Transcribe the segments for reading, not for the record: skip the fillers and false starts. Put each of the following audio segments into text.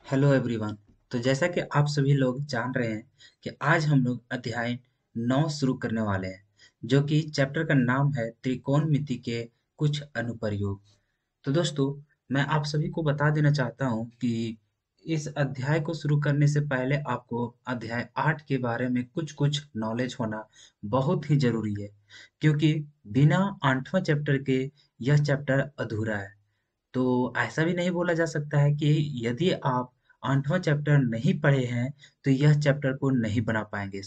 Hello everyone. तो जैसा कि आप सभी लोग जान रहे हैं कि आज हम लोग अध्याय 9 शुरू करने वाले हैं, जो कि चैप्टर का नाम है त्रिकोणमिति के कुछ अनुप्रयोग। तो दोस्तों, मैं आप सभी को बता देना चाहता हूं कि इस अध्याय को शुरू करने से पहले आपको अध्याय 8 के बारे में कुछ-कुछ नॉलेज होना बहुत ही ज़रूरी है, क्योंकि बिना 8वां चैप्टर के यह चैप्टर अधूरा है। तो ऐसा भी नहीं बोला जा सकता है कि यदि आप 8वां चैप्टर नहीं पढ़े हैं, तो यह चैप्टर को नहीं बना पाएँगे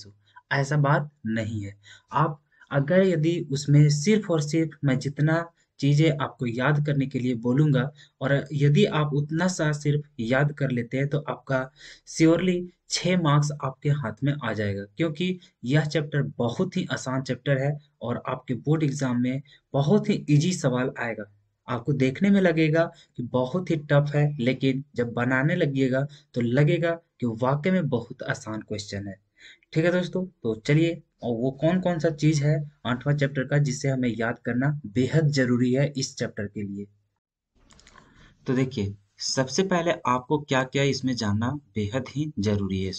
ऐसा बात नहीं है। आप अगर यदि उसमें सिर्फ़ और सिर्फ़ मैं जितना चीज़ें आपको याद करने के लिए बोलूँगा और यदि आप उतना सा सिर्फ़ याद कर लेते हैं, तो आपका श्योरली 6 मार्क्स आपके हाथ में आ जाएगा, क्योंकि यह चैप्टर बहुत ही आसान चैप्टर है और आपके बोर्ड एग्ज़ाम में बहुत ही ईज़ी सवाल आएगा। आपको देखने में लगेगा कि बहुत ही टफ है, लेकिन जब बनाने लगिएगा तो लगेगा कि वाकई में बहुत आसान क्वेश्चन है। ठीक है दोस्तों, तो चलिए, और वो कौन कौन सा चीज है 8वां चैप्टर का जिसे हमें याद करना बेहद जरूरी है इस चैप्टर के लिए। तो देखिए, सबसे पहले आपको क्या क्या इसमें जानना बेहद ही जरूरी है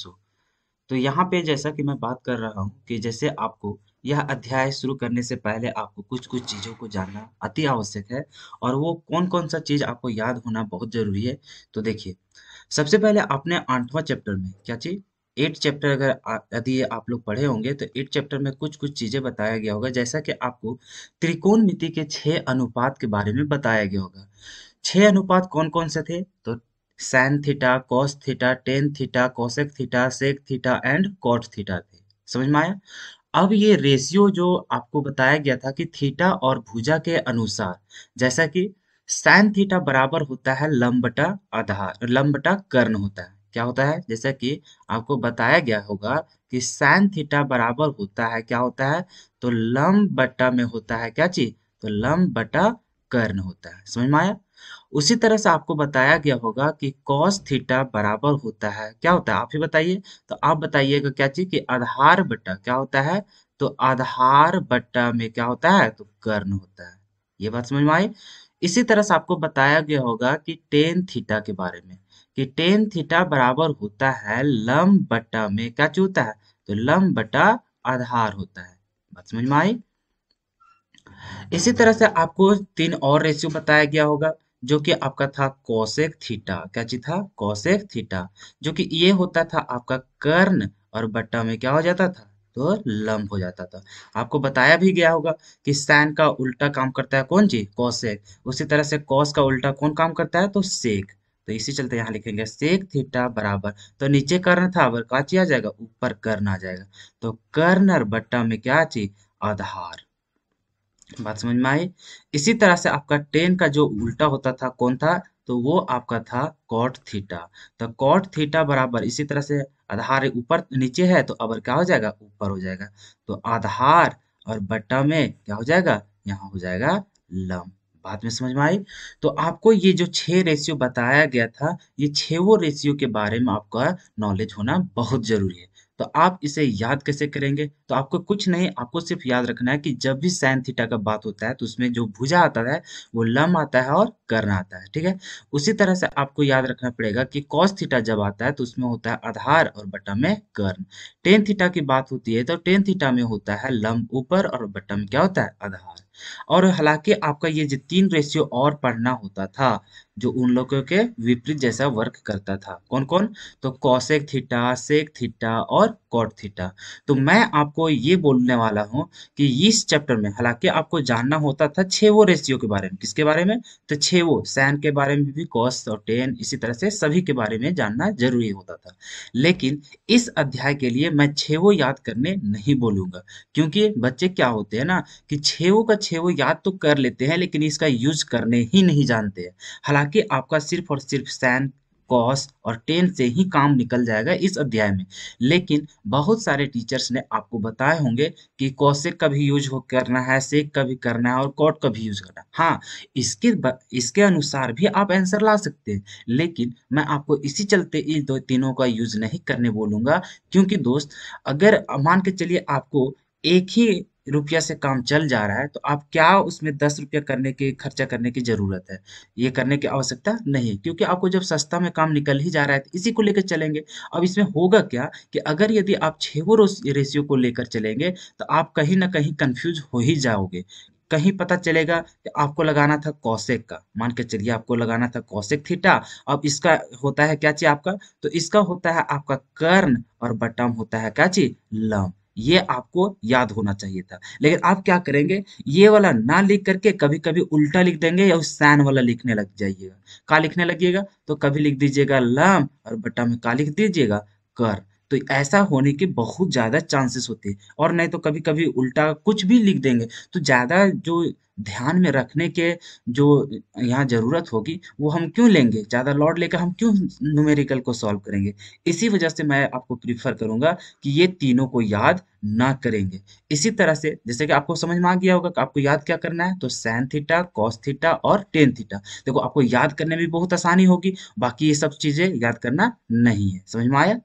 तो यहाँ पे जैसा कि मैं बात कर रहा हूँ कि जैसे आपको यह अध्याय शुरू करने से पहले आपको कुछ-कुछ चीज़ों को जानना अति आवश्यक है, और वो कौन-कौन सा चीज़ आपको याद होना बहुत ज़रूरी है। तो देखिए, सबसे पहले आपने 8वां चैप्टर में क्या चीज़ 8 चैप्टर अगर यदि आप लोग पढ़े होंगे तो 8 चैप्टर में कुछ-कुछ चीज़ें बताया गया होगा, जैसा कि आपको त्रिकोणमिति के 6 अनुपात के बारे में बताया गया होगा। 6 अनुपात कौन-कौन से थे? तो sin theta, cos theta, tan theta, cosec theta, sec theta and cot theta थे। समझ में आया? अब ये रेशियो जो आपको बताया गया था कि थीटा और भुजा के अनुसार, जैसा कि सैन थीटा बराबर होता है लंब बटा आधार, लंब बटा कर्ण होता है। क्या होता है? जैसा कि आपको बताया गया होगा कि सैन थीटा बराबर होता है, क्या होता है? तो लंब बटा में होता है क्या चीज? तो लंब बटा कर्ण होता है। समझ में आया? उसी तरह से आपको बताया गया होगा कि cos थीटा बराबर होता है, क्या होता है आप ही बताइए। तो आप बताइएगा क्या चीज कि आधार बटा क्या होता है? तो आधार बटा में क्या होता है? तो कर्ण होता है। ये बात समझ में आई? इसी तरह से आपको बताया गया होगा कि टेन थीटा के बारे में, कि टेन थीटा बराबर होता है लंब बटा में क्या चीज होता है? तो लंब बटा आधार होता है। बात समझ में आई? इसी तरह से आपको तीन और रेशियो बताया गया होगा, जो कि आपका था कोसेक थीटा। क्या चीज था? कोसेक थीटा, जो कि ये होता था आपका कर्ण और बट्टा में क्या हो जाता था? तो लंब हो जाता था। आपको बताया भी गया होगा कि साइन का उल्टा काम करता है कौन चीज? कोसेक। उसी तरह से कॉस का उल्टा कौन काम करता है? तो सेक। तो इसी चलते यहाँ लिखेंगे सेक थीटा बराबर, तो नीचे कर्ण था, अब क्या चीज आ जाएगा? ऊपर कर्ण आ जाएगा। तो कर्ण और बट्टा में क्या चीज? आधार। बात समझ में आई? इसी तरह से आपका टेन का जो उल्टा होता था कौन था? तो वो आपका था कॉट थीटा। तो कॉट थीटा बराबर इसी तरह से आधार ऊपर नीचे है, तो अब क्या हो जाएगा? ऊपर हो जाएगा। तो आधार और बट्टा में क्या हो जाएगा? यहाँ हो जाएगा लंब। बात में समझ में आई? तो आपको ये जो 6 रेशियो बताया गया था, ये 6 रेशियो के बारे में आपका नॉलेज होना बहुत जरूरी है। तो आप इसे याद कैसे करेंगे? तो आपको कुछ नहीं, आपको सिर्फ याद रखना है कि जब भी साइन थीटा का बात होता है तो उसमें जो भुजा आता है वो लंब आता है और कर्ण आता है। ठीक है? उसी तरह से आपको याद रखना पड़ेगा कि कॉस थीटा जब आता है तो उसमें होता है आधार और बटा में कर्ण। टेन थीटा की बात होती है तो टेन थीटा में होता है लंब ऊपर और बटा में क्या होता है? आधार। और हालांकि आपका ये जो 3 रेशियो और पढ़ना होता था, जो उन लोगों के विपरीत जैसा वर्क करता था। कौन कौन? तो कॉसेक थीटा, सेक थीटा और कॉट थीटा। तो मैं आपको ये बोलने वाला हूँ कि इस चैप्टर में हालांकि आपको जानना होता था 6 वो रेशियो के बारे में। किसके बारे में? तो 6 वो सैन के बारे में भी, कॉस और टेन, इसी तरह से सभी के बारे में जानना जरूरी होता था। लेकिन इस अध्याय के लिए मैं 6 वो याद करने नहीं बोलूंगा, क्योंकि बच्चे क्या होते हैं ना कि 6 वो का 6 वो याद तो कर लेते हैं, लेकिन इसका यूज करने ही नहीं जानते हैं। हालांकि आपका सिर्फ और सिर्फ सैन, कॉस और टेन से ही काम निकल जाएगा इस अध्याय में। लेकिन बहुत सारे टीचर्स ने आपको बताए होंगे कि कॉसेक का भी यूज हो करना है, सेक का भी करना है और कॉट का भी यूज करना है। हाँ, इसके अनुसार भी आप आंसर ला सकते हैं, लेकिन मैं आपको इसी चलते इस दो तीनों का यूज नहीं करने बोलूंगा, क्योंकि दोस्त, अगर मान के चलिए आपको एक ही रुपया से काम चल जा रहा है तो आप क्या उसमें 10 रुपया करने के खर्चा करने की जरूरत है? ये करने की आवश्यकता नहीं है, क्योंकि आपको जब सस्ता में काम निकल ही जा रहा है तो इसी को लेकर चलेंगे। अब इसमें होगा क्या कि अगर यदि आप 6 रेशियो को लेकर चलेंगे तो आप कहीं ना कहीं कंफ्यूज हो ही जाओगे। कहीं पता चलेगा कि आपको लगाना था कौशिक का, मान के चलिए आपको लगाना था कौशिक थीटा। अब इसका होता है क्या चीज आपका, तो इसका होता है आपका कर्ण और बटम होता है क्या चीज, लंब। ये आपको याद होना चाहिए था, लेकिन आप क्या करेंगे, ये वाला ना लिख करके कभी कभी उल्टा लिख देंगे या उस सैन वाला लिखने लग जाइएगा। का लिखने लगिएगा, तो कभी लिख दीजिएगा लंब और बटा में का लिख दीजिएगा कर। तो ऐसा होने के बहुत ज्यादा चांसेस होते हैं, और नहीं तो कभी कभी उल्टा कुछ भी लिख देंगे। तो ज्यादा जो ध्यान में रखने के जो यहाँ जरूरत होगी वो हम क्यों लेंगे, ज्यादा लॉड लेकर हम क्यों न्यूमेरिकल को सॉल्व करेंगे। इसी वजह से मैं आपको प्रीफर करूंगा कि ये तीनों को याद ना करेंगे। इसी तरह से जैसे कि आपको समझ में आ गया होगा कि आपको याद क्या करना है, तो सैन थीटा, कॉस थीटा और टेन थीटा। देखो आपको याद करने में भी बहुत आसानी होगी, बाकी ये सब चीजें याद करना नहीं है। समझ में आया?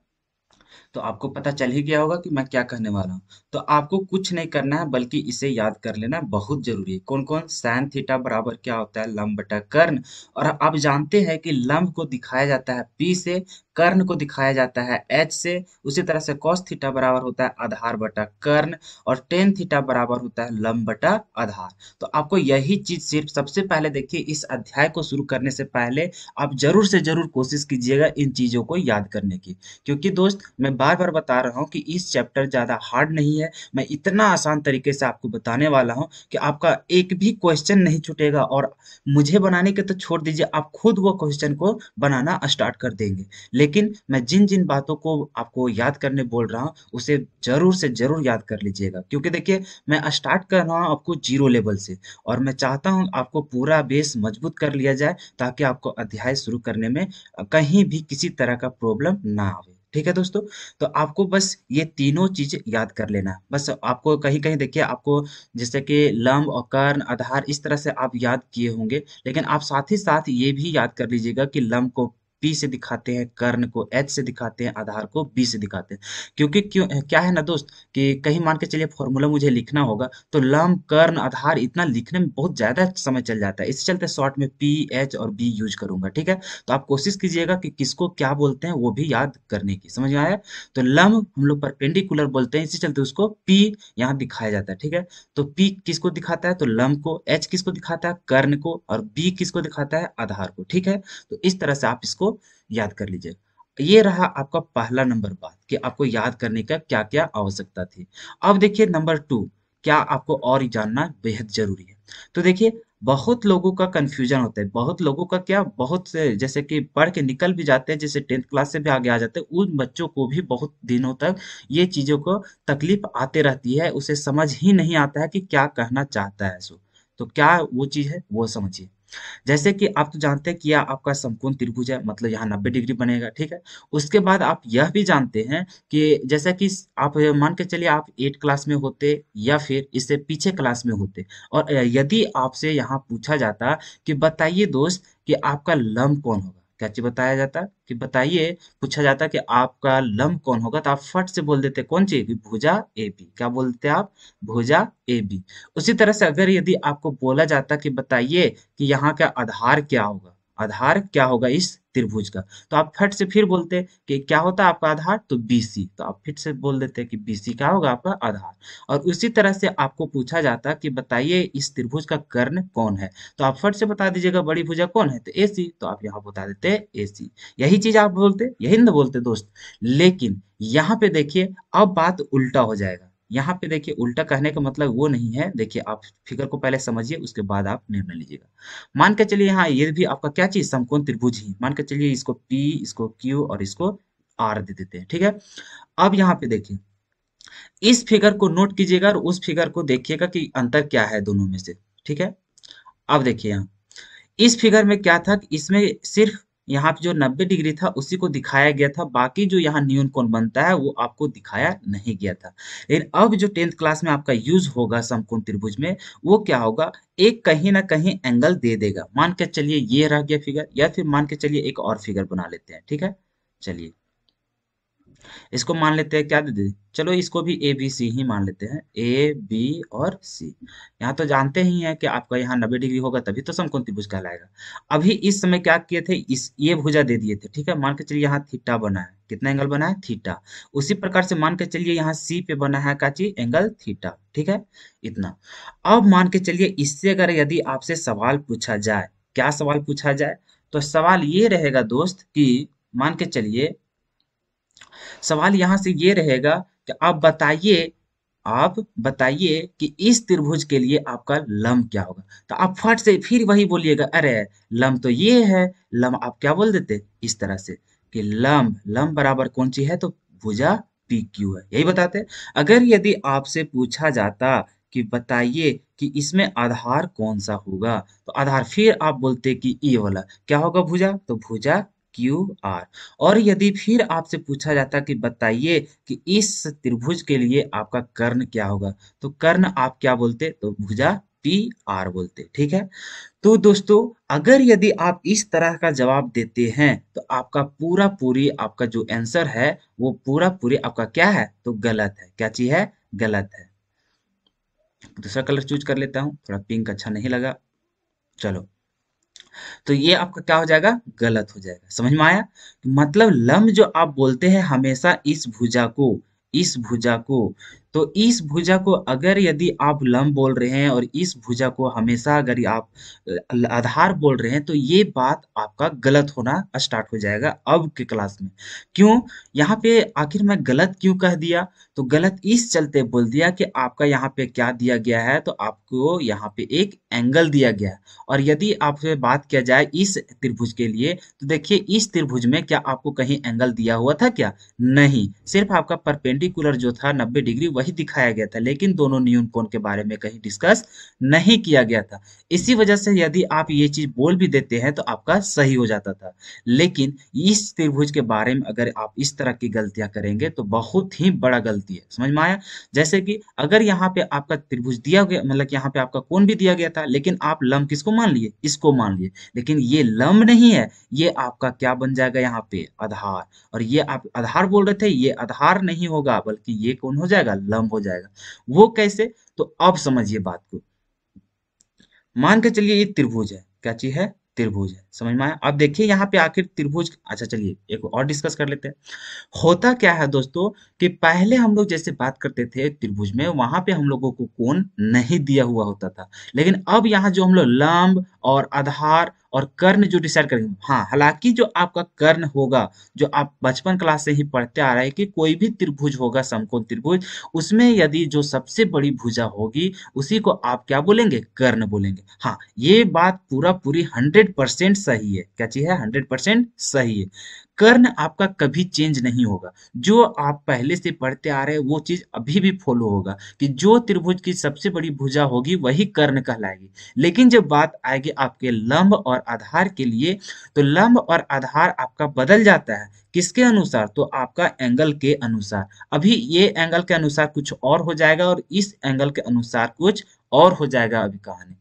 तो आपको पता चल ही गया होगा कि मैं क्या कहने वाला हूँ। तो आपको कुछ नहीं करना है, बल्कि इसे याद कर लेना बहुत जरूरी है। कौन कौन, सैन थीटा बराबर क्या होता है, लंब बटा कर्ण। और आप जानते हैं कि लंब को दिखाया जाता है पी से, कर्ण को दिखाया जाता है एच से। उसी तरह से कॉस थीटा बराबर होता है आधार बटा कर्ण, और टेन थीटा बराबर होता है लंब बटा आधार। तो आपको यही चीज सिर्फ सबसे पहले देखिए, इस अध्याय को शुरू करने से पहले आप जरूर से जरूर कोशिश कीजिएगा इन चीजों को याद करने की। क्योंकि दोस्त मैं बार बार बता रहा हूँ कि इस चैप्टर ज्यादा हार्ड नहीं है। मैं इतना आसान तरीके से आपको बताने वाला हूँ कि आपका एक भी क्वेश्चन नहीं छूटेगा, और मुझे बनाने के तो छोड़ दीजिए, आप खुद वो क्वेश्चन को बनाना स्टार्ट कर देंगे। लेकिन मैं जिन जिन बातों को आपको याद करने बोल रहा हूँ उसे जरूर से जरूर याद कर लीजिएगा। क्योंकि देखिए मैं स्टार्ट कर रहा हूँ आपको जीरो लेवल से, और मैं चाहता हूँ आपको पूरा बेस मजबूत कर लिया जाए, ताकि आपको अध्याय शुरू करने में कहीं भी किसी तरह का प्रॉब्लम ना आवे। ठीक है दोस्तों? तो आपको बस ये तीनों चीज याद कर लेना है। बस आपको कहीं कहीं देखिए, आपको जैसे कि लंब और कर्ण आधार इस तरह से आप याद किए होंगे, लेकिन आप साथ ही साथ ये भी याद कर लीजिएगा कि लंब को पी से दिखाते हैं, कर्ण को एच से दिखाते हैं, आधार को बी से दिखाते हैं। क्योंकि क्यों क्या है ना दोस्त, कि कहीं मान के चलिए फॉर्मूला मुझे लिखना होगा, तो लंब कर्ण आधार इतना लिखने में बहुत ज्यादा समय चल जाता है। इस चलते शॉर्ट में पी एच और बी यूज करूंगा। ठीक है? तो आप कोशिश कीजिएगा कि किसको क्या बोलते हैं वो भी याद करने की। समझ में आया? तो लंब हम लोग परपेंडिकुलर बोलते हैं, इसी चलते उसको पी यहाँ दिखाया जाता है। ठीक है? तो पी किसको दिखाता है, तो लंब को। एच किसको दिखाता है, कर्ण को। और बी किसको दिखाता है, आधार को। ठीक है? तो इस तरह से आप इसको याद कर लीजिए। ये रहा आपका पहला नंबर बात, कि आपको याद करने का क्या क्या आवश्यकता थी। अब देखिए नंबर टू, क्या आपको और जानना बेहद जरूरी है। तो देखिए बहुत लोगों का कंफ्यूजन होता है, बहुत लोगों का क्या, बहुत से जैसे कि पढ़ के निकल भी जाते हैं, जैसे 10th क्लास से भी आगे आ जाते हैं, उन बच्चों को भी बहुत दिनों तक ये चीजों को तकलीफ आते रहती है, उसे समझ ही नहीं आता है कि क्या कहना चाहता है सो। तो क्या वो चीज है वो समझिए। जैसे कि आप तो जानते हैं कि यह आपका समकोण त्रिभुज है, मतलब यहाँ 90 डिग्री बनेगा। ठीक है? उसके बाद आप यह भी जानते हैं कि जैसा कि आप मान के चलिए आप 8 क्लास में होते या फिर इससे पीछे क्लास में होते, और यदि आपसे यहाँ पूछा जाता कि बताइए दोस्त कि आपका लंब कौन होगा, क्या चीज बताया जाता कि बताइए, पूछा जाता कि आपका लंब कौन होगा, तो आप फट से बोल देते कौन चीज, कि भुजा ए बी। क्या बोलते आप, भुजा ए बी। उसी तरह से अगर यदि आपको बोला जाता कि बताइए कि यहाँ का आधार क्या होगा, आधार क्या होगा इस त्रिभुज का, तो आप फट से फिर बोलते कि क्या होता है आपका आधार, तो बीसी। तो आप फिर से बोल देते कि बीसी क्या होगा आपका आधार। और उसी तरह से आपको पूछा जाता कि बताइए इस त्रिभुज का कर्ण कौन है, तो आप फट से बता दीजिएगा बड़ी भुजा कौन है, तो एसी। तो आप यहाँ बता देते एसी। यही चीज आप बोलते, यही ना बोलते दोस्त। लेकिन यहाँ पे देखिए अब बात उल्टा हो जाएगा। यहाँ पे देखिए उल्टा कहने का मतलब वो नहीं है। देखिए आप फिगर को पहले समझिए, उसके बाद आप निर्णय लीजिएगा। मान के चलिए यहाँ ये भी आपका क्या चीज, समकोण त्रिभुज ही मान के चलिए, इसको पी, इसको क्यू और इसको आर दे देते हैं। ठीक है? अब यहाँ पे देखिए इस फिगर को नोट कीजिएगा और उस फिगर को देखिएगा कि अंतर क्या है दोनों में से। ठीक है? अब देखिए यहाँ इस फिगर में क्या था कि इसमें सिर्फ यहाँ पे जो 90 डिग्री था उसी को दिखाया गया था, बाकी जो यहाँ न्यून कोण बनता है वो आपको दिखाया नहीं गया था। लेकिन अब जो 10th क्लास में आपका यूज होगा समकोण त्रिभुज में, वो क्या होगा, एक कहीं ना कहीं एंगल दे देगा। मान के चलिए ये रह गया फिगर, या फिर मान के चलिए एक और फिगर बना लेते हैं। ठीक है? चलिए इसको मान लेते हैं क्या दे दे, चलो इसको भी ए बी सी ही मान लेते हैं, ए बी और सी। यहाँ तो जानते ही हैं कि आपका यहाँ 90 डिग्री होगा तभी तो समकोण त्रिभुज कहलाएगा। अभी इस समय क्या किए थे, इस ये भुजा दे दिए थे, ठीक है। मान के चलिए यहाँ थीटा बना है, कितना एंगल बना है, थीटा। उसी प्रकार से मान के चलिए यहाँ सी पे बना है का चीज, एंगल थीटा, ठीक है, इतना। अब मान के चलिए इससे अगर यदि आपसे सवाल पूछा जाए, क्या सवाल पूछा जाए, तो सवाल ये रहेगा दोस्त कि मान के चलिए सवाल यहाँ से ये रहेगा कि आप बताइए कि इस त्रिभुज के लिए आपका लंब क्या होगा। तो आप फट से फिर वही बोलिएगा, अरे लंब तो ये है। लंब आप क्या बोल देते इस तरह से कि लंब लंब बराबर कौन सी है, तो भुजा पी क्यू है, यही बताते। अगर यदि आपसे पूछा जाता कि बताइए कि इसमें आधार कौन सा होगा, तो आधार फिर आप बोलते कि ये वाला क्या होगा, भुजा, तो भुजा क्यू आर। और यदि फिर आपसे पूछा जाता कि बताइए कि इस त्रिभुज के लिए आपका कर्ण क्या होगा, तो कर्ण आप क्या बोलते, तो भुजा पी आर बोलते, ठीक है। तो दोस्तों अगर यदि आप इस तरह का जवाब देते हैं तो आपका पूरा पूरी आपका जो आंसर है वो पूरा पूरी आपका क्या है, तो गलत है। क्या चीज है, गलत है। दूसरा कलर चूज कर लेता हूँ, थोड़ा पिंक अच्छा नहीं लगा, चलो। तो ये आपका क्या हो जाएगा, गलत हो जाएगा। समझ में आया, मतलब लंब जो आप बोलते हैं हमेशा इस भुजा को, तो इस भुजा को अगर यदि आप लंब बोल रहे हैं और इस भुजा को हमेशा अगर आप आधार बोल रहे हैं, तो ये बात आपका गलत होना स्टार्ट हो जाएगा अब के क्लास में। क्यों, यहाँ पे आखिर मैं गलत क्यों कह दिया, तो गलत इस चलते बोल दिया कि आपका यहाँ पे क्या दिया गया है, तो आपको यहाँ पे एक एंगल दिया गया है। और यदि आपसे बात किया जाए इस त्रिभुज के लिए, तो देखिए इस त्रिभुज में क्या आपको कहीं एंगल दिया हुआ था क्या, नहीं, सिर्फ आपका परपेंडिकुलर जो था 90 डिग्री वही दिखाया गया था, लेकिन दोनों न्यून कोण के बारे में कहीं डिस्कस नहीं किया गया था। इसी वजह से यदि आप ये चीज बोल भी देते हैं तो आपका सही हो जाता था। लेकिन इस त्रिभुज के बारे में अगर आप इस तरह की गलतियां करेंगे तो बहुत ही बड़ा गलती है। समझ में आया, जैसे कि अगर यहाँ पे आपका त्रिभुज दिया गया, मतलब यहाँ पे आपका कोण भी दिया गया था, लेकिन आप लंब किसको मान लिए, इसको मान लिए, लेकिन ये लंब नहीं है, ये आपका क्या बन जाएगा यहाँ पे, आधार। और ये आप आधार बोल रहे थे, ये आधार नहीं होगा बल्कि ये कौन हो जाएगा, लंब हो जाएगा। वो कैसे, तो अब समझिए बात को। मान के चलिए ये त्रिभुज है, क्या चीज है, त्रिभुज है। समझ में आया, अब देखिए यहाँ पे आखिर त्रिभुज, अच्छा चलिए एक और डिस्कस कर लेते हैं। होता क्या है दोस्तों कि पहले हम लोग जैसे बात करते थे त्रिभुज में, वहां पे हम लोगों को कोण नहीं दिया हुआ होता था, लेकिन अब यहाँ जो हम लोग लंब और आधार और कर्ण जो डिसाइड करेंगे, हाँ, हालांकि जो आपका कर्ण होगा, जो आप बचपन क्लास से ही पढ़ते आ रहे हैं कि कोई भी त्रिभुज होगा समकोण त्रिभुज, उसमें यदि जो सबसे बड़ी भुजा होगी उसी को आप क्या बोलेंगे, कर्ण बोलेंगे। हाँ, ये बात पूरा पूरी 100% सही है। क्या चीज है, 100% सही है। कर्ण आपका कभी चेंज नहीं होगा, जो आप पहले से पढ़ते आ रहे हैं वो चीज अभी भी फॉलो होगा कि जो त्रिभुज की सबसे बड़ी भुजा होगी वही कर्ण कहलाएगी। लेकिन जब बात आएगी आपके लंब और आधार के लिए, तो लंब और आधार आपका बदल जाता है, किसके अनुसार, तो आपका एंगल के अनुसार। अभी ये एंगल के अनुसार कुछ और हो जाएगा और इस एंगल के अनुसार कुछ और हो जाएगा अभी कहानी।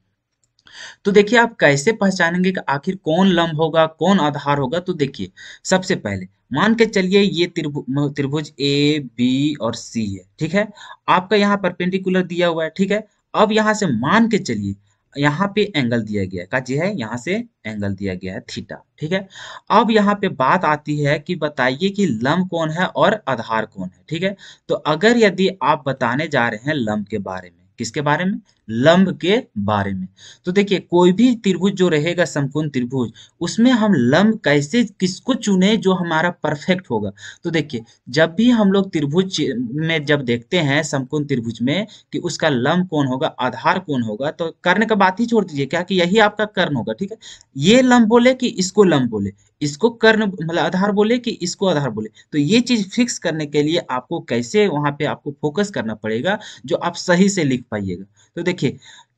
तो देखिए आप कैसे पहचानेंगे कि आखिर कौन लंब होगा कौन आधार होगा, तो देखिए सबसे पहले मान के चलिए ये त्रिभुज ए बी और सी है, ठीक है। आपका यहाँ परपेंडिकुलर दिया हुआ है, ठीक है। अब यहाँ से मान के चलिए यहाँ पे एंगल दिया गया है, का जी है, यहाँ से एंगल दिया गया है थीटा, ठीक है। अब यहाँ पे बात आती है कि बताइए कि लंब कौन है और आधार कौन है, ठीक है। तो अगर यदि आप बताने जा रहे हैं लंब के बारे में, किसके बारे में, लंब के बारे में, तो देखिए कोई भी त्रिभुज जो रहेगा समकोण त्रिभुज, उसमें हम लंब कैसे किसको चुने जो हमारा परफेक्ट होगा। तो देखिए जब भी हम लोग त्रिभुज में जब देखते हैं समकोण त्रिभुज में कि उसका लंब कौन होगा आधार कौन होगा, तो कर्ण का बात ही छोड़ दीजिए, क्या कि यही आपका कर्ण होगा, ठीक है। ये लंब बोले कि इसको लंब बोले, इसको कर्ण मतलब आधार बोले कि इसको आधार बोले, तो ये चीज फिक्स करने के लिए आपको कैसे वहां पे आपको फोकस करना पड़ेगा जो आप सही से लिख पाइएगा। तो देखिए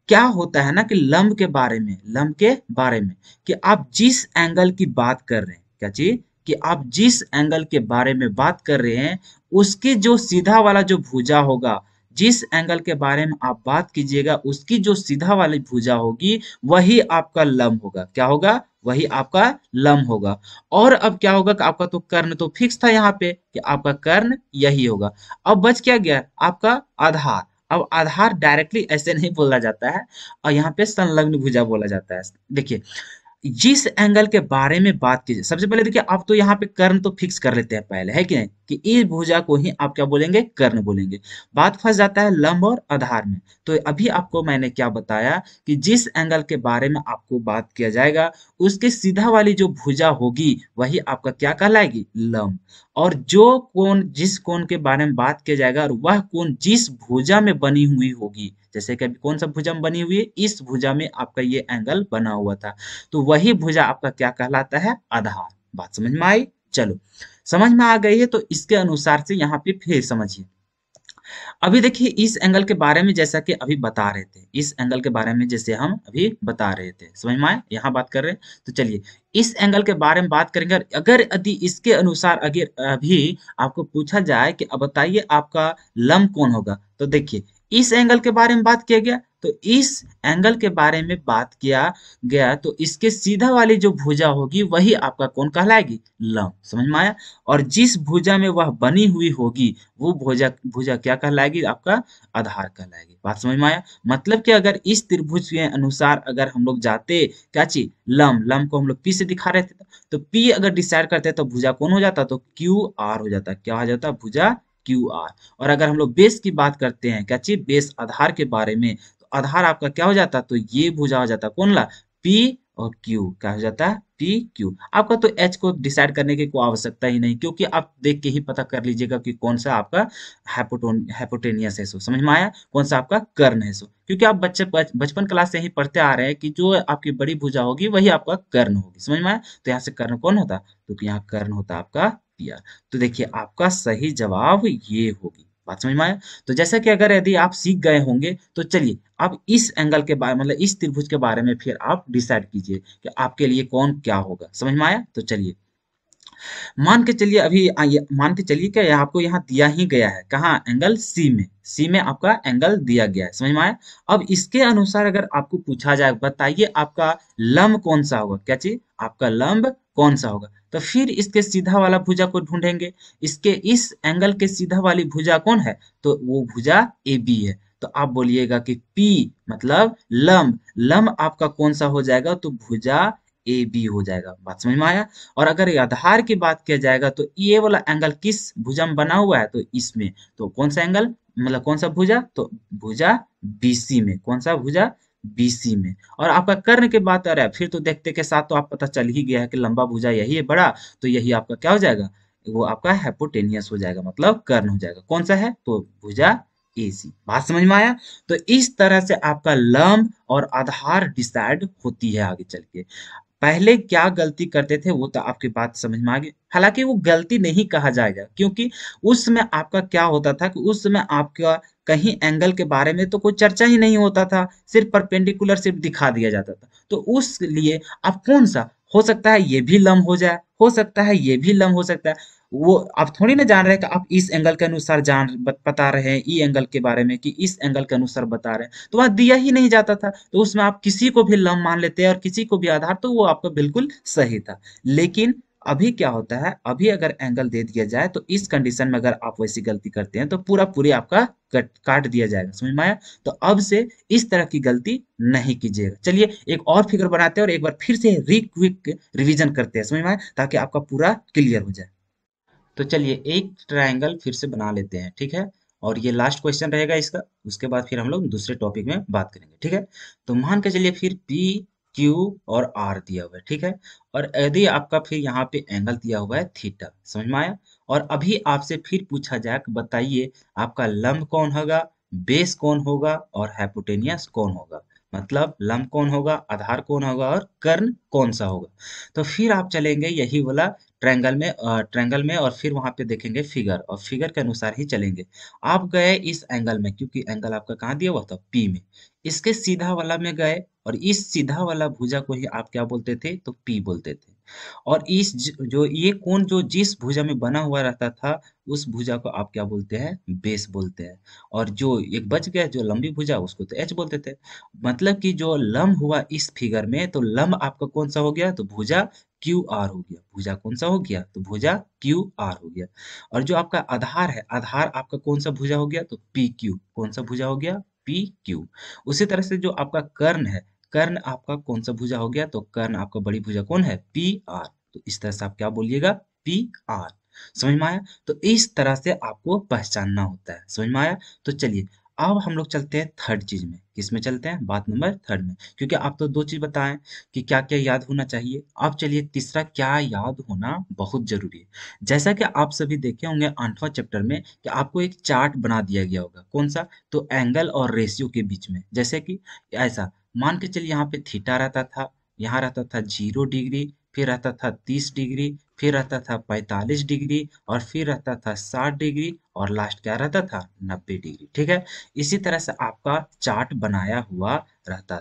क्या होता है ना कि लंब के बारे में कि आप जिस एंगल की बात कर रहे हैं, क्या चीज, कि आप जिस एंगल के बारे में बात कर रहे हैं उसके जो सीधा वाला जो भुजा होगा, जिस एंगल के बारे में आप बात कीजिएगा उसकी जो सीधा वाली भुजा होगी वही आपका लंब होगा। क्या होगा, वही आपका लंब होगा। और अब क्या होगा कि आपका तो कर्ण तो फिक्स था यहाँ पे कि आपका कर्ण यही होगा। अब बच क्या गया आपका आधार। अब आधार डायरेक्टली ऐसे नहीं बोला जाता है और यहाँ पे संलग्न भुजा बोला जाता है। देखिए जिस एंगल के बारे में बात कीजिए सबसे पहले देखिए आप तो यहाँ पे कर्ण तो फिक्स कर लेते हैं पहले है कि नहीं कि इस भुजा को ही आप क्या बोलेंगे कर्ण बोलेंगे। बात फंस जाता है लंब और आधार में। तो अभी आपको मैंने क्या बताया कि जिस एंगल के बारे में आपको बात किया जाएगा उसके सीधा वाली जो भुजा होगी वही आपका क्या कहलाएगी लंब। और जो कोण जिस कोण के बारे में बात किया जाएगा और वह कोण जिस भुजा में बनी हुई होगी जैसे कि अभी कौन सा भुजा में बनी हुई है इस भुजा में आपका ये एंगल बना हुआ था तो वही भुजा आपका क्या कहलाता है आधार। बात समझ में आई। चलो समझ में आ गई है तो इसके अनुसार से यहाँ पे फिर समझिए। अभी देखिए इस एंगल के बारे में जैसा कि अभी बता रहे थे इस एंगल के बारे में जैसे हम अभी बता रहे थे समझ में आए यहाँ बात कर रहे हैं तो चलिए इस एंगल के बारे में बात करेंगे। अगर यदि इसके अनुसार अगर अभी आपको पूछा जाए कि अब बताइए आपका लंब कौन होगा तो देखिए इस एंगल के बारे में बात किया गया तो इस एंगल के बारे में बात किया गया तो इसके सीधा वाली जो भुजा होगी वही आपका कौन कहलाएगी लंब। समझ में आया। और जिस भुजा में वह बनी हुई होगी वो भुजा भुजा क्या कहलाएगी आपका आधार कहलाएगी। बात समझ में आया। मतलब कि अगर इस त्रिभुज के अनुसार अगर हम लोग जाते क्या चीज लंब लंब को हम लोग पी से दिखा रहे थे तो पी अगर डिसाइड करते तो भुजा कौन हो जाता तो क्यू आर हो जाता। क्या हो जाता भुजा क्यू आर। और अगर हम लोग बेस की बात करते हैं क्या चीज बेस आधार के बारे में तो आधार आपका क्या हो जाता तो ये भुजा हो जाता कौन ला पी और क्यू क्या हो जाता है पी क्यू। आपका तो एच को डिसाइड करने की कोई आवश्यकता ही नहीं क्योंकि आप देख के ही पता कर लीजिएगा कि कौन सा आपका हाइपोटेनियस है सो समझ में आया कौन सा आपका कर्ण है सो क्योंकि आप बचपन क्लास से ही पढ़ते आ रहे हैं कि जो आपकी बड़ी भुजा होगी वही आपका कर्ण होगी। समझ में आया। तो यहाँ से कर्ण कौन होता तो यहाँ कर्ण होता आपका पी आर। तो देखिए आपका सही जवाब ये होगी। बात समझ में आया। तो जैसा कि अगर यदि आप सीख गए होंगे तो चलिए आप इस एंगल के बारे मतलब इस त्रिभुज के बारे में फिर आप डिसाइड कीजिए कि आपके लिए कौन क्या होगा। समझ में आया। तो चलिए मान के चलिए अभी मान के चलिए कि आपको यहाँ दिया ही गया है कहाँ एंगल सी में आपका एंगल दिया गया है। समझ में आया। अब इसके अनुसार अगर आपको पूछा जाए बताइए आपका लंब कौन सा होगा क्या चीज आपका लंब कौन सा होगा तो फिर इसके सीधा वाला भुजा को ढूंढेंगे। इसके इस एंगल के सीधा वाली भुजा कौन है तो वो भुजा ए बी है। तो आप बोलिएगा कि P मतलब लंब लंब आपका कौन सा हो जाएगा तो भुजा ए बी हो जाएगा। बात समझ में आया। और अगर ये आधार की बात किया जाएगा तो ये वाला एंगल किस भुजा में बना हुआ है तो इसमें तो कौन सा एंगल मतलब कौन सा भुजा तो भुजा बीसी में। कौन सा भुजा बीसी में। और आपका कर्ण की बात आ रहा है फिर तो देखते के साथ तो आप पता चल ही गया है कि लंबा भुजा यही है बड़ा तो यही आपका क्या हो जाएगा वो आपका हाइपोटेनियस हो जाएगा मतलब कर्ण हो जाएगा। कौन सा है तो भुजा एसी। बात समझ में आया। तो इस तरह से आपका लंब और आधार डिसाइड होती है आगे चल के। पहले क्या गलती करते थे वो तो आपकी बात समझ में आ गई। हालांकि वो गलती नहीं कहा जाएगा क्योंकि उस समय आपका क्या होता था कि उस समय आपका कहीं एंगल के बारे में तो कोई चर्चा ही नहीं होता था सिर्फ परपेंडिकुलर सिर्फ दिखा दिया जाता था। तो उस लिए आप कौन सा हो सकता है ये भी लंब हो जाए हो सकता है ये भी लंब हो सकता है वो आप थोड़ी ना जान रहे हैं कि आप इस एंगल के अनुसार बता रहे हैं ई एंगल के बारे में कि इस एंगल के अनुसार बता रहे हैं तो वह दिया ही नहीं जाता था। तो उसमें आप किसी को भी लंब मान लेते हैं और किसी को भी आधार तो वो आपका बिल्कुल सही था। लेकिन अभी क्या होता है अभी अगर एंगल दे दिया जाए तो इस कंडीशन में अगर आप वैसी गलती करते हैं तो पूरा पूरी आपका काट दिया जाएगा। समझ में आया। तो अब से इस तरह की गलती नहीं कीजिएगा। चलिए एक और फिगर बनाते हैं और एक बार फिर से क्विक रिवीजन करते हैं। समझ में आया ताकि आपका पूरा क्लियर हो जाए। तो चलिए एक ट्रायंगल फिर से बना लेते हैं ठीक है। और ये लास्ट क्वेश्चन रहेगा इसका उसके बाद फिर हम लोग दूसरे टॉपिक में बात करेंगे ठीक है। तो मान के चलिए फिर पी क्यू और आर दिया हुआ है ठीक है। और यदि आपका फिर यहाँ पे एंगल दिया हुआ है थीटा। समझ में आया। और अभी आपसे फिर पूछा जाए कि बताइए आपका लंब कौन होगा बेस कौन होगा और हाइपोटेनियस कौन होगा। मतलब लंब कौन होगा आधार कौन होगा और कर्ण कौन सा होगा। तो फिर आप चलेंगे यही वाला ट्रायंगल में और फिर वहां पे देखेंगे फिगर और फिगर के अनुसार ही चलेंगे। आप गए इस एंगल में क्योंकि एंगल आपका कहाँ दिया हुआ था पी में। इसके सीधा वाला में गए और इस सीधा वाला भुजा को ही आप क्या बोलते थे तो पी बोलते थे। और जो ये कोण जो जिस भुजा में बना हुआ रहता था, उस भुजा को आप क्या बोलते हैं? बेस बोलते हैं। और जो एक बच गया जो लंबी भुजा, उसको तो एच बोलते थे। मतलब कि जो लंब हुआ इस फिगर में, तो लंब आपका कौन सा हो गया? तो भुजा क्यू आर हो गया। भुजा कौन सा हो गया? तो भुजा क्यू आर हो गया। और जो आपका आधार है, आधार आपका कौन सा भुजा हो गया? तो पी क्यू। कौन सा भुजा हो गया? P Q. उसी तरह से जो आपका कर्ण है, कर्ण आपका कौन सा भुजा हो गया? तो कर्ण आपका बड़ी भुजा कौन है? P R. तो इस तरह से आप क्या बोलिएगा? P R. समझ में आया? तो इस तरह से आपको पहचानना होता है। समझ में आया? तो चलिए, अब हम लोग चलते हैं थर्ड चीज में। किस में चलते हैं? बात नंबर थर्ड में। क्योंकि आप तो दो चीज बताएं कि क्या क्या याद होना चाहिए। अब चलिए, तीसरा क्या याद होना बहुत जरूरी है। जैसा कि आप सभी देखे होंगे 8वां चैप्टर में कि आपको एक चार्ट बना दिया गया होगा। कौन सा? तो एंगल और रेशियो के बीच में। जैसे कि ऐसा मान के चलिए, यहाँ पे थीटा रहता था, यहाँ रहता था 0 डिग्री, फिर रहता था 30 डिग्री, फिर रहता था 45 डिग्री, और फिर रहता था 60 डिग्री, और लास्ट क्या रहता था? 90 डिग्री। ठीक है? इसी तरह से आपका चार्ट बनाया हुआ रहता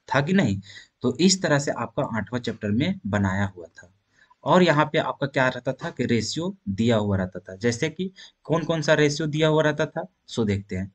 था कि नहीं? तो इस तरह से आपका 8वां चैप्टर में बनाया हुआ था। और यहाँ पे आपका क्या रहता था कि रेशियो दिया हुआ रहता था। जैसे कि कौन कौन सा रेशियो दिया हुआ रहता था, सो देखते हैं।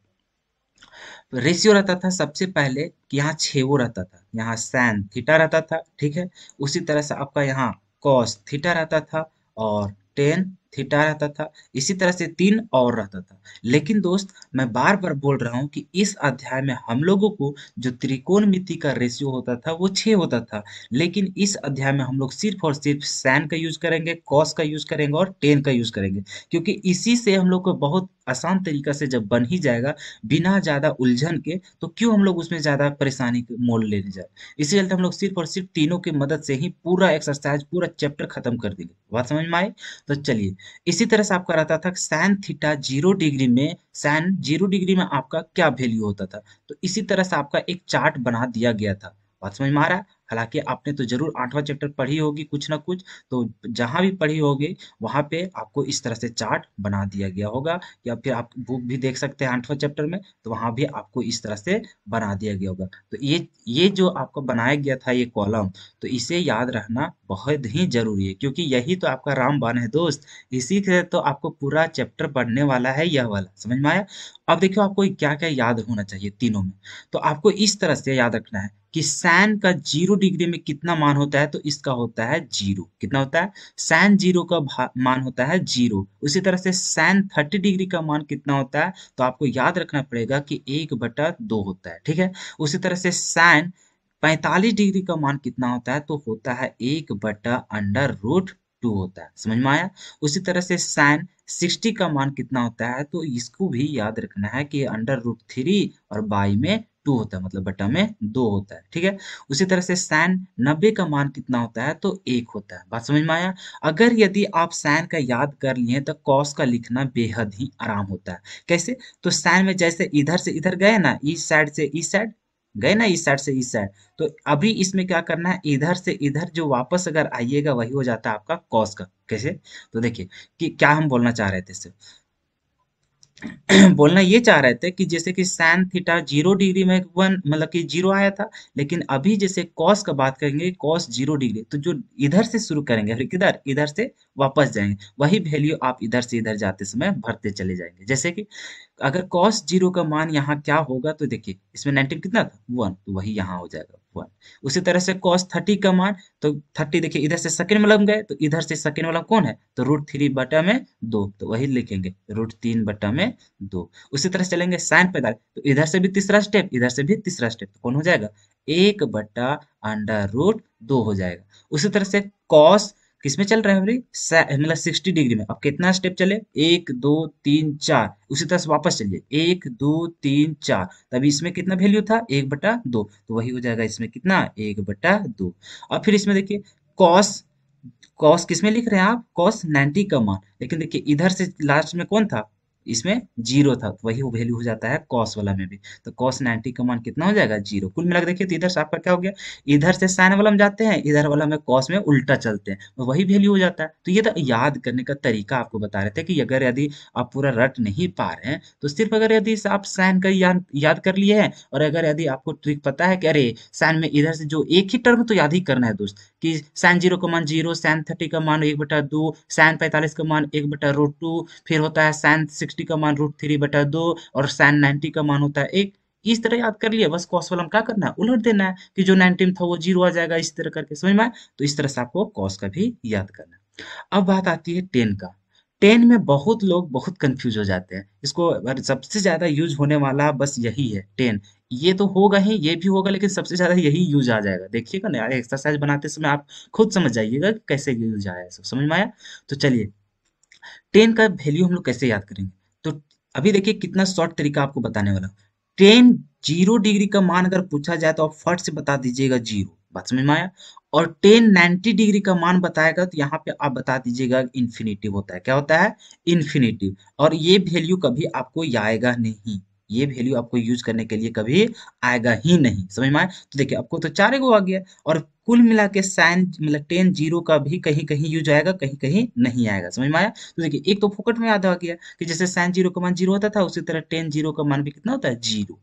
रेशियो रहता था सबसे पहले कि यहाँ 6 वो रहता था, यहाँ सैन थीटा रहता था। ठीक है? उसी तरह से आपका यहाँ कॉस थीटा रहता था, और टेन थीटा रहता था। इसी तरह से 3 और रहता था। लेकिन दोस्त, मैं बार बार बोल रहा हूँ कि इस अध्याय में हम लोगों को जो त्रिकोणमिति का रेशियो होता था वो 6 होता था। लेकिन इस अध्याय में हम लोग सिर्फ और सिर्फ सैन का यूज करेंगे, कॉस का यूज करेंगे, और टेन का यूज करेंगे। क्योंकि इसी से हम लोग को बहुत आसान तरीका से जब बन ही जाएगा, बिना ज़्यादा उलझन के, तो क्यों हम लोग उसमें ज़्यादा परेशानी मोल लेने जाए। इसी चलते हम लोग सिर्फ और सिर्फ तीनों की मदद से ही पूरा एक्सरसाइज, पूरा चैप्टर खत्म कर देंगे। बात समझ में आई? तो चलिए, इसी तरह से आपका रहता था सैन थीटा 0 डिग्री में, सैन 0 डिग्री में आपका क्या वैल्यू होता था। तो इसी तरह से आपका एक चार्ट बना दिया गया था। बात समझ में आ रहा है? हालांकि आपने तो जरूर 8वां चैप्टर पढ़ी होगी कुछ ना कुछ, तो जहां भी पढ़ी होगी वहां पे आपको इस तरह से चार्ट बना दिया गया होगा। या फिर आप बुक भी देख सकते हैं 8वां चैप्टर में, तो वहां भी आपको इस तरह से बना दिया गया होगा। तो ये जो आपको बनाया गया था ये कॉलम, तो इसे याद रखना बहुत ही जरूरी है, क्योंकि यही तो आपका रामबाण है दोस्त। इसी से तो आपको पूरा चैप्टर पढ़ने वाला है यह वाला। समझ में आया? अब देखियो, आपको क्या क्या याद होना चाहिए तीनों में। तो आपको इस तरह से याद रखना है कि सैन का 0 डिग्री में कितना मान होता है, तो इसका होता है 0। कितना होता है? सैन 0 का मान होता है 0। उसी तरह से सैन 30 डिग्री का मान कितना होता है, तो आपको याद रखना पड़ेगा कि 1/2 होता है। ठीक है? उसी तरह से सैन 45 डिग्री का मान कितना होता है, तो होता है 1/√2 होता है। समझ में आया? उसी तरह से साइन 60 का मान कितना होता है, तो इसको भी याद रखना है कि √3 और बाई में 2 होता है, मतलब बटा में 2 होता है। ठीक है? उसी तरह से साइन 90 का मान कितना होता है, तो 1 होता है। बात समझ में आया? अगर यदि आप साइन का याद कर लिए तो कॉस का लिखना बेहद ही आराम होता है। कैसे? तो साइन में जैसे इधर से इधर गए ना, इस साइड से इस साइड गए ना, इस साइड से इस साइड, तो अभी इसमें क्या करना है, इधर से इधर जो वापस अगर आइएगा वही हो जाता है आपका कॉस का। कैसे? तो देखिए कि क्या हम बोलना चाह रहे थे इससे। बोलना ये चाह रहे थे कि जैसे कि सैन थीटा 0 डिग्री में वन मतलब कि 0 आया था, लेकिन अभी जैसे कॉस का बात करेंगे, कॉस 0 डिग्री, तो जो इधर से शुरू करेंगे फिर किधर, इधर से वापस जाएंगे, वही वैल्यू आप इधर से इधर जाते समय भरते चले जाएंगे। जैसे कि अगर कॉस 0 का मान यहाँ क्या होगा, तो देखिए इसमें 19 कितना था, 1, तो वही यहाँ हो जाएगा 1। उसी तरह से कॉस 30 का मान, तो 30 देखिए इधर से सेकंड में लग गए, तो इधर से सेकंड वाला कौन है, तो √3/2, तो वही लिखेंगे √3/2। उसी तरह से चलेंगे साइन 45, तो इधर से भी तीसरा स्टेप, इधर से भी तीसरा स्टेप, तो कौन हो जाएगा, 1/√2 हो जाएगा। उसी तरह से कॉस किसमें चल रहा है भाई, मतलब 60 डिग्री में, अब कितना स्टेप चले, 1 2 3 4, उसी तरह से वापस चलिए 1 2 3 4, तभी इसमें कितना वैल्यू था, 1/2, तो वही हो जाएगा इसमें कितना, 1/2। अब फिर इसमें देखिए कॉस, कॉस किसमें लिख रहे हैं आप, कॉस 90 का मान, लेकिन देखिए इधर से लास्ट में कौन था, इसमें जीरो था, तो वही वैल्यू हो जाता है कॉस वाला में भी। तो कॉस 90 का मान कितना हो जाएगा, जीरो। कुल मिला के देखिए, तो इधर से आपका क्या हो गया, इधर से साइन वाला में जाते हैं, इधर वाला में कॉस में उल्टा चलते हैं, तो वही वैल्यू हो जाता है। तो ये तो याद करने का तरीका आपको बता रहे थे कि अगर यदि आप पूरा रट नहीं पा रहे हैं, तो सिर्फ अगर यदि आप साइन का याद कर लिए हैं, और अगर यदि आपको ट्रिक पता है कि अरे साइन में इधर से जो एक ही टर्म तो याद ही करना है दोस्त, कि साइन जीरो का मान जीरो, साइन 30 का मान 1/2, साइन 45 का मान 1/√2, फिर होता है साइन 60 का मान √3/2, और साइन 90 का मान होता है 1। इस तरह याद कर लिया, बस कॉस वाला में क्या करना है, उलट देना है कि जो 19 था वो जीरो आ जाएगा, इस तरह करके, समझ में आया? तो इस तरह से आपको कॉस का भी याद करना है। अब बात आती है 10 का। 10 में बहुत लोग बहुत कंफ्यूज हो जाते हैं, इसको सबसे ज्यादा यूज होने वाला बस यही है 10। ये तो होगा ही, ये भी होगा, लेकिन सबसे ज्यादा यही यूज आ जाएगा, देखिएगा ना एक्सरसाइज बनाते समय आप खुद समझ जाइएगा कि कैसे यूज आया है, सब समझ में आया? तो चलिए, 10 का वैल्यू हम लोग कैसे याद करेंगे? तो अभी देखिए कितना शॉर्ट तरीका आपको बताने वाला हूँ। 10 0 डिग्री का मान अगर पूछा जाए तो आप फट से बता दीजिएगा जीरो, बात समझ में आया? और 10 90 डिग्री का मान बताएगा तो यहाँ पे आप बता दीजिएगा इन्फिनिटिव होता है, क्या होता है, इन्फिनिटिव। और ये वैल्यू कभी आपको आएगा नहीं, ये वैल्यू आपको यूज करने के लिए कभी आएगा ही नहीं, समझ में आया? तो देखिए आपको तो चार गो आ गया, और कुल मिला के साइन मतलब 10 जीरो का भी कहीं कहीं यूज आएगा, कहीं कहीं नहीं आएगा, समझ में आया? तो देखिए एक तो फोकट में याद आ गया कि जैसे साइन जीरो का मान जीरो होता था, उसी तरह 10 जीरो का मान भी कितना होता है, जीरो।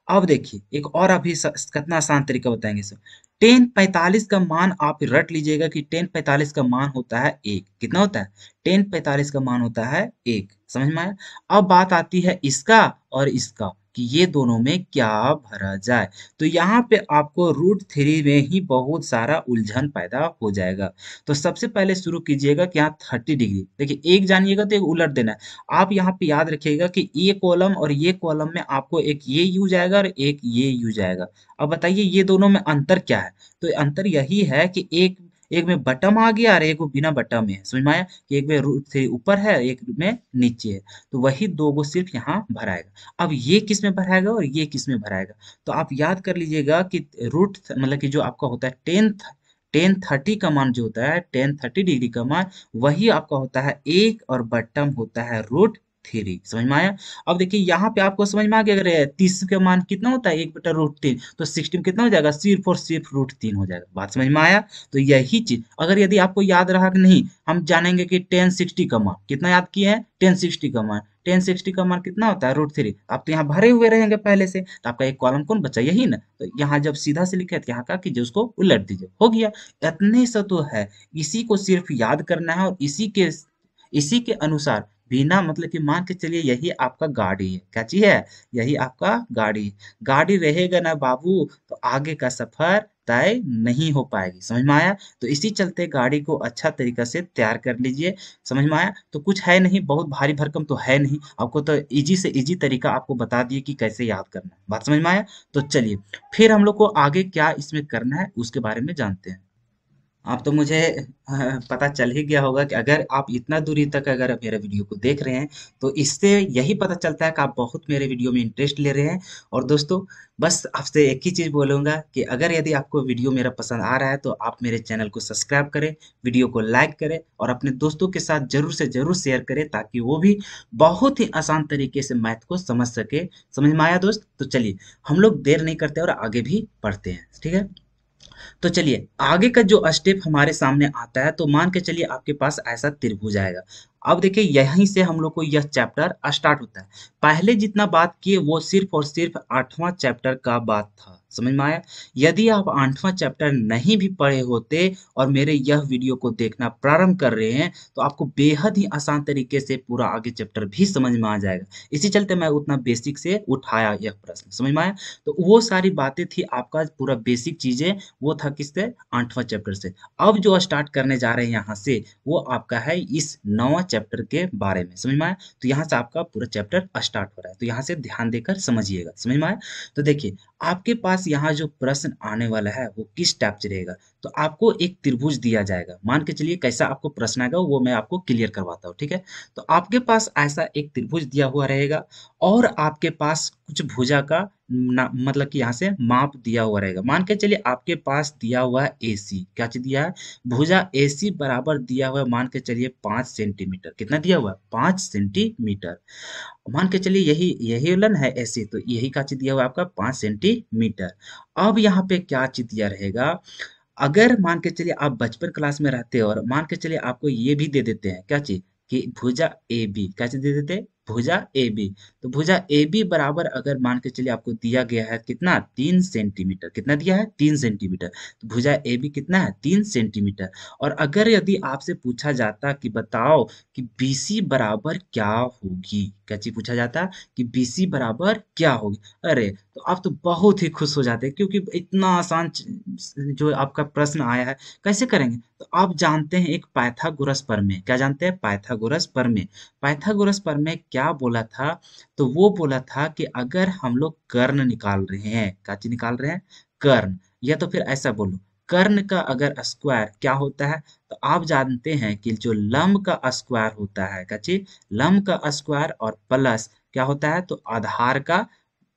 अब देखिए एक और अभी कितना आसान तरीका बताएंगे सर। 10 45 का मान आप रट लीजिएगा कि 10 45 का मान होता है एक, कितना होता है, 10 45 का मान होता है एक, समझ में आया? अब बात आती है इसका और इसका, कि ये दोनों में क्या भरा जाए। तो यहाँ पे आपको √3 में ही बहुत सारा उलझन पैदा हो जाएगा। तो सबसे पहले शुरू कीजिएगा कि यहाँ 30 डिग्री, देखिए एक जानिएगा तो एक उलट देना है। आप यहाँ पे याद रखिएगा कि ये कॉलम और ये कॉलम में आपको एक ये यूज आएगा और एक ये यूज आएगा। अब बताइए ये दोनों में अंतर क्या है? तो अंतर यही है कि एक एक में बटम आ गया और एक वो बिना बटम में है, समझ में आया? कि एक में √3 ऊपर है, एक में नीचे है, तो वही दो गो सिर्फ यहाँ भराएगा। अब ये किस में भराएगा और ये किस में भराएगा? तो आप याद कर लीजिएगा कि रूट मतलब कि जो आपका होता है 10 30 का मान जो होता है, 10 30 डिग्री का मान, वही आपका होता है एक, और बटम होता है √3, समझ में आया? अब देखिए यहाँ पे आपको समझ में आ गया, अगर 30 का मान कितना होता है, 1/√3, तो 60 में कितना हो जाएगा, सिर्फ और सिर्फ √3 हो जाएगा, बात समझ में आया? तो यही चीज अगर यदि आपको याद रहा कि नहीं, हम जानेंगे कि 10 60 का मान कितना याद किए हैं, 10 60 का मान, 10 60 का मान कितना होता है, √3। आप तो यहाँ भरे हुए रहेंगे पहले से, तो आपका एक कॉलम कौन बचा, यही ना? तो यहाँ जब सीधा से लिखे तो यहाँ का कीजिए, उसको उलट दीजिए, हो गया। इतने सा तो है, इसी को सिर्फ याद करना है, और इसी के अनुसार बिना मतलब कि मान के चलिए यही आपका गाड़ी है, क्या चीज है, यही आपका गाड़ी है। गाड़ी रहेगा ना बाबू, तो आगे का सफर तय नहीं हो पाएगी, समझ में आया? तो इसी चलते गाड़ी को अच्छा तरीका से तैयार कर लीजिए, समझ में आया? तो कुछ है नहीं, बहुत भारी भरकम तो है नहीं, आपको तो इजी से इजी तरीका आपको बता दिए कि कैसे याद करना है, बात समझ में आया? तो चलिए फिर हम लोग को आगे क्या इसमें करना है उसके बारे में जानते हैं। आप तो मुझे पता चल ही गया होगा कि अगर आप इतना दूरी तक अगर मेरे वीडियो को देख रहे हैं, तो इससे यही पता चलता है कि आप बहुत मेरे वीडियो में इंटरेस्ट ले रहे हैं। और दोस्तों, बस आपसे एक ही चीज़ बोलूँगा कि अगर यदि आपको वीडियो मेरा पसंद आ रहा है, तो आप मेरे चैनल को सब्सक्राइब करें, वीडियो को लाइक करें, और अपने दोस्तों के साथ ज़रूर से ज़रूर शेयर करें, ताकि वो भी बहुत ही आसान तरीके से मैथ को समझ सके। समझ में आया दोस्त? तो चलिए हम लोग देर नहीं करते और आगे भी बढ़ते हैं, ठीक है? तो चलिए आगे का जो स्टेप हमारे सामने आता है, तो मान के चलिए आपके पास ऐसा त्रिभुज आएगा। अब देखिए यहीं से हम लोग को यह चैप्टर स्टार्ट होता है। पहले जितना बात किए वो सिर्फ और सिर्फ 8वां चैप्टर का बात था, समझ में आया? यदि आप 8वां चैप्टर नहीं भी पढ़े होते और मेरे यह वीडियो को देखना प्रारंभ कर रहे हैं, तो आपको बेहद ही आसान तरीके से पूरा आगे चैप्टर भी समझ में आ जाएगा। इसी चलते मैं उतना बेसिक से उठाया यह प्रश्न, समझ में आया? तो वो सारी बातें थी, आपका पूरा बेसिक चीजें वो था किससे, 8वां चैप्टर से। अब जो स्टार्ट करने जा रहे हैं यहाँ से, वो आपका है इस 9वां चैप्टर के बारे में, समझ में आया? तो यहाँ से आपका पूरा चैप्टर स्टार्ट हो रहा है, तो यहाँ से ध्यान देकर समझिएगा, समझ में आया? तो देखिए आपके पास यहाँ जो प्रश्न आने वाला है वो किस टाइप से रहेगा। तो आपको एक त्रिभुज दिया जाएगा। मान के चलिए कैसा आपको प्रश्न आएगा वो मैं आपको क्लियर करवाता हूँ, ठीक है। तो आपके पास ऐसा एक त्रिभुज दिया हुआ रहेगा और आपके पास कुछ भुजा का मतलब कि यहाँ से माप दिया हुआ रहेगा। मान के चलिए आपके पास दिया हुआ है AC, क्या चीज दिया है, भुजा AC बराबर दिया हुआ है, मान के चलिए 5 सेंटीमीटर। कितना दिया हुआ है, 5 सेंटीमीटर। मान के चलिए यही यही उलन है AC, तो यही का चीज दिया हुआ है आपका 5 सेंटीमीटर। अब यहाँ पे क्या चीज दिया रहेगा, अगर मान के चलिए आप बचपन क्लास में रहते हो और मान के चलिए आपको ये भी दे देते हैं, क्या चीज, कि भुजा AB, क्या चीज दे देते हैं, भुजा AB। तो भुजा AB बराबर अगर मान के चलिए आपको दिया गया है कितना, 3 सेंटीमीटर। कितना दिया है, 3 सेंटीमीटर। तो भुजा AB कितना है, 3 सेंटीमीटर। और अगर यदि आपसे पूछा जाता कि बताओ कि BC बराबर क्या होगी, क्या चीज पूछा जाता कि BC बराबर क्या होगी, अरे तो आप तो बहुत ही खुश हो जाते हैं, क्योंकि इतना आसान जो आपका प्रश्न आया है, कैसे करेंगे। तो आप जानते हैं एक पाइथागोरस प्रमेय, क्या जानते हैं, पाइथागोरस प्रमेय। पाइथागोरस प्रमेय क्या बोला था, तो वो बोला था कि अगर हम लोग कर्ण निकाल रहे हैं, क्या चीज निकाल रहे हैं, कर्ण, या तो फिर ऐसा बोलो, कर्ण का अगर स्क्वायर क्या होता है, तो आप जानते हैं कि जो लंब का स्क्वायर होता है, क्या चीज, लंब का स्क्वायर और प्लस क्या होता है, तो आधार का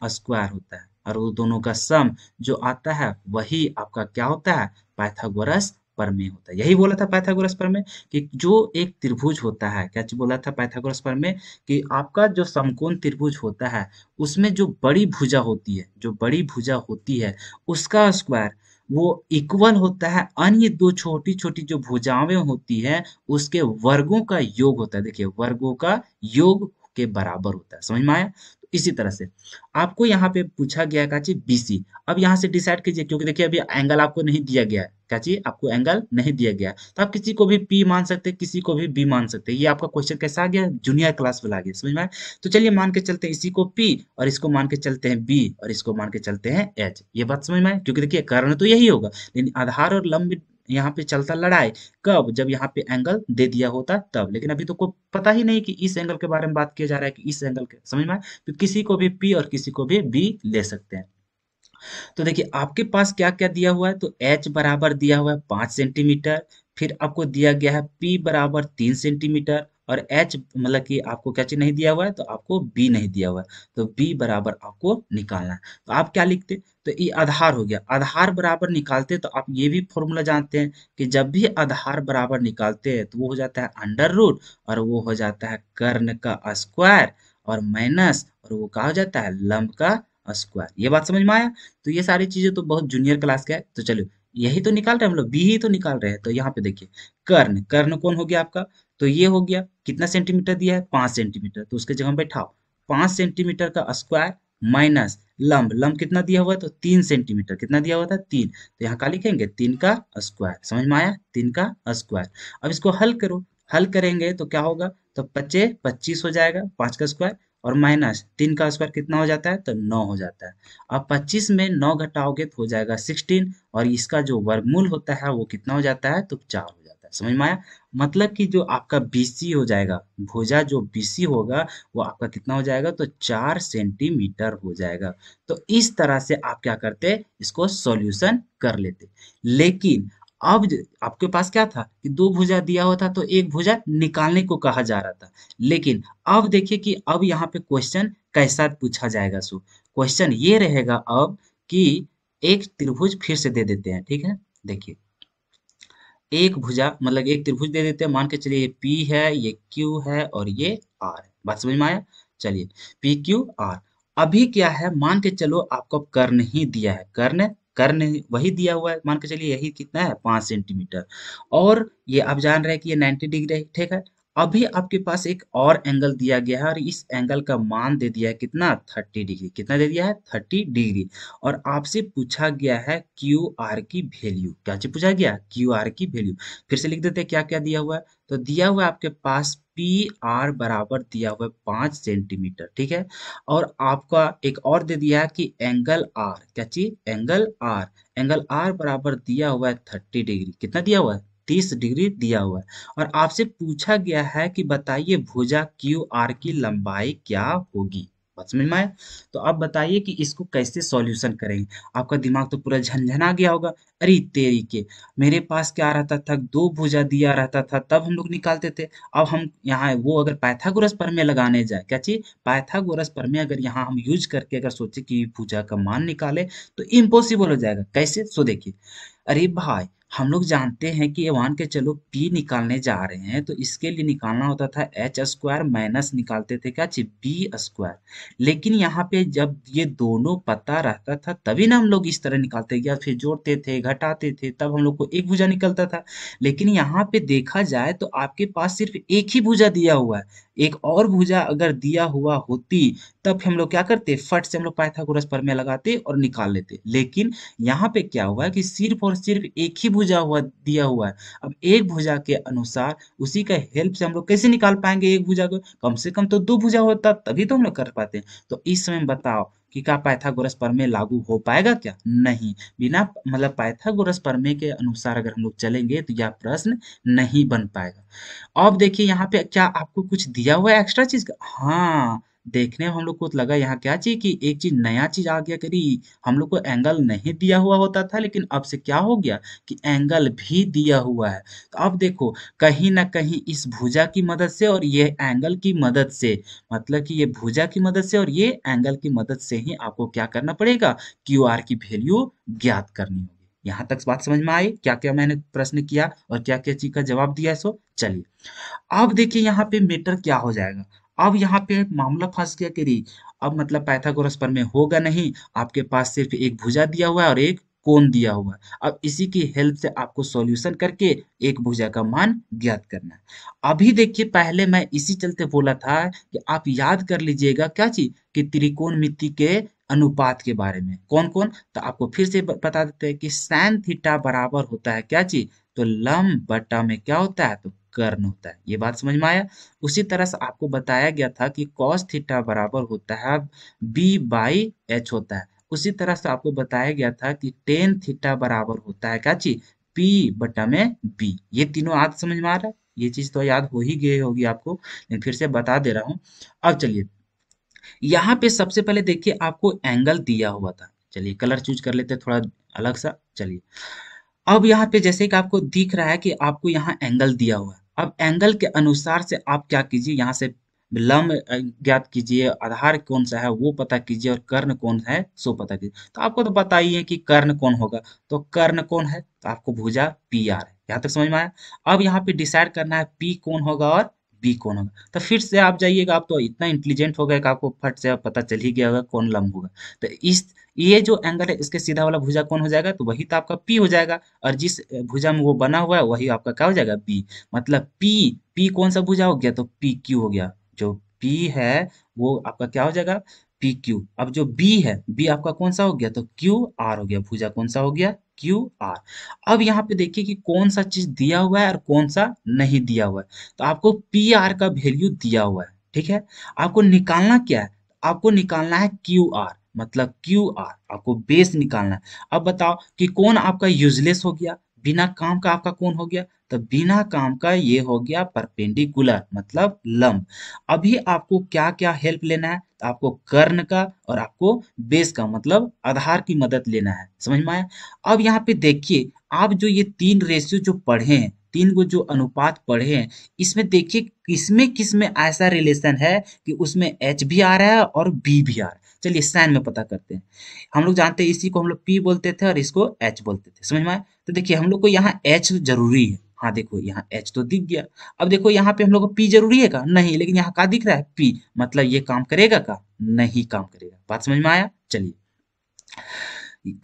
स्क्वायर होता है, और वो दोनों का सम जो आता है वही आपका क्या होता है, पाइथागोरस प्रमेय होता है। यही बोला था पाइथागोरस प्रमेय कि जो एक त्रिभुज होता है, क्या चीज बोला था पाइथागोरस प्रमेय, कि आपका जो समकोण त्रिभुज होता है उसमें जो बड़ी भुजा होती है, जो बड़ी भुजा होती है उसका स्क्वायर वो इक्वल होता है अन्य दो छोटी छोटी जो भुजाएं होती है उसके वर्गों का योग होता है। देखिए वर्गों का योग के बराबर होता है, समझ में आया। तो इसी तरह से आपको यहाँ पे पूछा गया है क्या चीज, BC। अब यहाँ से डिसाइड कीजिए, क्योंकि देखिए अभी एंगल आपको नहीं दिया गया है, क्या चीज, आपको एंगल नहीं दिया गया है, तो आप किसी को भी P मान सकते हैं, किसी को भी B मान सकते हैं। ये आपका क्वेश्चन कैसा आ गया, जूनियर क्लास वाला आ गया, समझ में आया। तो चलिए मान के चलते हैं इसी को P, और इसको मान के चलते हैं B, और इसको मान के चलते हैं H। ये बात समझ में आया, क्योंकि देखिए कारण तो यही होगा, लेकिन आधार और लंब यहाँ पे चलता लड़ाई कब, जब यहाँ पे एंगल दे दिया होता तब। लेकिन अभी तो कोई पता ही नहीं कि इस एंगल के बारे में बात किया जा रहा है कि इस एंगल के, समझ में आया। तो किसी को भी P और किसी को भी B ले सकते हैं। तो देखिए आपके पास क्या क्या दिया हुआ है, तो H बराबर दिया हुआ है 5 सेंटीमीटर, फिर आपको दिया गया है P बराबर 3 सेंटीमीटर, और H मतलब कि आपको क्या चीज नहीं दिया हुआ है, तो आपको B नहीं दिया हुआ है, तो B बराबर आपको निकालना है। तो आप क्या लिखते, तो ये आधार हो गया, आधार बराबर निकालते तो आप ये भी फॉर्मूला जानते हैं कि जब भी आधार बराबर निकालते हैं तो वो हो जाता है अंडर रूट, और वो हो जाता है कर्ण का स्क्वायर, और माइनस, और वो क्या हो जाता है, लंब का स्क्वायर। ये बात समझ में आया। तो ये सारी चीजें तो बहुत जूनियर क्लास का है, तो चलो यही तो निकाल रहे हैं हम लोग, बी ही तो निकाल रहे हैं। तो यहाँ पे देखिए कर्ण, कर्ण कौन हो गया आपका, तो ये हो गया, कितना सेंटीमीटर दिया है, 5 सेंटीमीटर, तो उसके जगह में बैठाओ 5 सेंटीमीटर का स्क्वायर माइनस लंब, लंब कितना दिया हुआ है, तो 3 सेंटीमीटर, कितना दिया हुआ था, 3, तो यहाँ क्या लिखेंगे, 3 का स्क्वायर। समझ में आया, 3 का स्क्वायर। अब इसको हल करो, हल करेंगे तो क्या होगा, तो 25 25 हो जाएगा, 5 का स्क्वायर, और माइनस 3 का स्क्वायर कितना हो जाता है, तो 9 हो जाता है। अब 25 में 9 घटाओगे तो हो जाएगा 16, और इसका जो वर्गमूल होता है वो कितना हो जाता है, तो 4 हो जाता है। समझ में आया, मतलब कि जो आपका BC हो जाएगा, भुजा जो BC होगा वो आपका कितना हो जाएगा, तो 4 सेंटीमीटर हो जाएगा। तो इस तरह से आप क्या करते, इसको सॉल्यूशन कर लेते। लेकिन अब आपके पास क्या था कि दो भुजा दिया हुआ था, तो एक भुजा निकालने को कहा जा रहा था। लेकिन अब देखिए कि अब यहाँ पे क्वेश्चन कैसा पूछा जाएगा। सो क्वेश्चन ये रहेगा अब कि एक त्रिभुज फिर से दे देते हैं, ठीक है। देखिए एक भुजा मतलब एक त्रिभुज दे देते हैं, मान के चलिए ये P है, ये Q है, और ये R है। बात समझ में आया। चलिए PQR। अभी क्या है, मान के चलो आपको कर्ण ही दिया है, कर्ण कर्ण वही दिया हुआ है, मान के चलिए यही कितना है, 5 सेंटीमीटर, और ये आप जान रहे हैं कि ये 90 डिग्री है, ठीक है। अभी आपके पास एक और एंगल दिया गया है, और इस एंगल का मान दे दिया है कितना, 30 डिग्री। कितना दे दिया है, 30 डिग्री। और आपसे पूछा गया है क्यू आर की वैल्यू, क्या चीज पूछा गया, क्यू आर की वैल्यू। फिर से लिख देते हैं क्या क्या दिया हुआ है, तो दिया हुआ है आपके पास पी आर बराबर दिया हुआ है 5 सेंटीमीटर, ठीक है। और आपका एक और दे दिया है कि एंगल आर, क्या चीज, एंगल आर, एंगल आर बराबर दिया हुआ है 30 डिग्री। कितना दिया हुआ है, 30 डिग्री दिया हुआ है। और आपसे पूछा गया है कि बताइए भुजा क्यू आर की लंबाई क्या होगी। बात समझ में आया? तो अब बताइए कि इसको कैसे सॉल्यूशन करेंगे। आपका दिमाग तो पूरा झनझना गया होगा। अरे तेरी के, मेरे पास क्या रहता था, दो भुजा दिया रहता था तब हम लोग निकालते थे। अब हम यहाँ वो अगर पाइथागोरस प्रमेय लगाने जाए, क्या चीज, पाइथागोरस प्रमेय अगर यहाँ हम यूज करके अगर सोचे कि भुजा का मान निकाले तो इम्पॉसिबल हो जाएगा। कैसे, सो देखिए। अरे भाई, हम लोग जानते हैं कि ये मान के चलो पी निकालने जा रहे हैं तो इसके लिए निकालना होता था एच स्क्वायर माइनस निकालते थे क्या चीज, बी स्क्वायर। लेकिन यहाँ पे जब ये दोनों पता रहता था तभी ना हम लोग इस तरह निकालते, या फिर जोड़ते थे घटाते थे तब हम लोग को एक भुजा निकलता था। लेकिन यहाँ पे देखा जाए तो आपके पास सिर्फ एक ही भुजा दिया हुआ है। एक और भुजा अगर दिया हुआ होती तब हम लोग क्या करते, फट से हम लोग पाइथागोरस प्रमेय लगाते और निकाल लेते। लेकिन यहाँ पे क्या हुआ है कि सिर्फ और सिर्फ एक ही भुजा हुआ दिया हुआ है। अब एक भुजा के अनुसार उसी का हेल्प से हम लोग कैसे निकाल पाएंगे एक भुजा को, कम से कम तो दो भुजा होता तभी तो हम लोग कर पाते हैं। तो इस समय बताओ कि क्या पाइथागोरस प्रमेय लागू हो पाएगा क्या, नहीं। बिना मतलब पाइथागोरस प्रमेय के अनुसार अगर हम लोग चलेंगे तो यह प्रश्न नहीं बन पाएगा। अब देखिए यहाँ पे क्या आपको कुछ दिया हुआ है एक्स्ट्रा चीज का, हाँ। देखने में हम लोग को लगा यहाँ क्या चीज कि एक चीज नया चीज आ गया करी। हम लोग को एंगल नहीं दिया हुआ होता था लेकिन अब से क्या हो गया कि एंगल भी दिया हुआ है। तो अब देखो, कहीं ना कहीं इस भुजा की मदद से और ये एंगल की मदद से, मतलब कि ये भुजा की मदद से और ये एंगल की मदद से ही आपको क्या करना पड़ेगा, क्यू आर की वैल्यू ज्ञात करनी होगी। यहाँ तक बात समझ में आई, क्या क्या मैंने प्रश्न किया और क्या क्या चीज का जवाब दिया है, सो चलिए। अब देखिए यहाँ पे मैटर क्या हो जाएगा। अब यहाँ पे मामला फंस गया कि रे, अब मतलब पाइथागोरस प्रमेय होगा नहीं, आपके पास सिर्फ एक भुजा दिया हुआ है और एक कोण दिया हुआ है। अब इसी की हेल्प से आपको सॉल्यूशन करके एक भुजा का मान ज्ञात करना है। अभी देखिए, पहले मैं इसी चलते बोला था कि आप याद कर लीजिएगा क्या चीज, कि त्रिकोणमिति के अनुपात के बारे में। कौन कौन, तो आपको फिर से बता देते हैं कि साइन थीटा बराबर होता है क्या चीज, तो लंब बटा में क्या होता है, तो कर्ण होता है। ये बात समझ में आया। उसी तरह से आपको बताया गया था कि कॉस थीटा बराबर होता है बी बाई एच होता है। उसी तरह से आपको बताया गया था कि टेन थीटा बराबर होता है क्या चीज, पी बटा में बी। ये तीनों आज समझ में आ रहा है, ये चीज तो याद हो ही गई होगी आपको, लेकिन फिर से बता दे रहा हूँ। अब चलिए, यहाँ पे सबसे पहले देखिए आपको एंगल दिया हुआ था। चलिए कलर चूज कर लेते हैं थोड़ा अलग सा। चलिए, अब यहाँ पे जैसे कि आपको दिख रहा है कि आपको यहाँ एंगल दिया हुआ है। अब एंगल के अनुसार से आप क्या कीजिए, यहाँ से लंब ज्ञात कीजिए, आधार कौन सा है वो पता कीजिए और कर्ण कौन है सो पता कीजिए। तो आपको तो पता ही है कि कर्ण कौन होगा, तो कर्ण कौन है, तो आपको भुजा पी आर है। यहाँ तक समझ में आया। अब यहाँ पे डिसाइड करना है पी कौन होगा और बी कौन होगा। तो फिर से आप जाइएगा, आप तो इतना इंटेलिजेंट हो गए कि आपको फट से पता चल ही गया होगा कौन लंब होगा। तो इस ये जो एंगल है इसके सीधा वाला भुजा कौन हो जाएगा, तो वही तो आपका पी हो जाएगा। और जिस भुजा में वो बना हुआ है वही आपका क्या हो जाएगा, बी। मतलब पी, पी कौन सा भुजा हो गया, तो पी क्यू हो गया। जो पी है वो आपका क्या हो जाएगा, पी क्यू। अब जो बी है, बी आपका कौन सा हो गया, तो क्यू आर हो गया। भुजा कौन सा हो गया, क्यू आर। अब यहाँ पे देखिए कि कौन सा चीज दिया हुआ है और कौन सा नहीं दिया हुआ है। तो आपको पी आर का वैल्यू दिया हुआ है, ठीक है। आपको निकालना क्या है, आपको निकालना है क्यू आर, मतलब क्यू आर आपको बेस निकालना है। अब बताओ कि कौन आपका यूजलेस हो गया, बिना काम का आपका कौन हो गया, तो बिना काम का ये हो गया परपेंडिकुलर, मतलब लंब। अभी आपको क्या क्या हेल्प लेना है, तो आपको कर्ण का और आपको बेस का मतलब आधार की मदद लेना है। समझ में आया। अब यहाँ पे देखिए, आप जो ये तीन रेशियो जो पढ़े हैं, तीन को जो अनुपात पढ़े हैं, इसमें देखिए किसमें किसमें ऐसा रिलेशन है कि उसमें एच भी आ रहा है और बी भी आ रहा है। चलिए साइन में पता करते हैं। हम लोग जानते हैं इसी को हम लोग पी बोलते थे और इसको एच बोलते थे, समझ में आया। तो देखिए हम लोग को यहाँ एच जरूरी है, हाँ देखो यहाँ एच तो दिख गया। अब देखो यहाँ पे हम लोग को पी जरूरी है का, नहीं, लेकिन यहाँ का दिख रहा है पी, मतलब ये काम करेगा का, नहीं काम करेगा। बात समझ में आया। चलिए,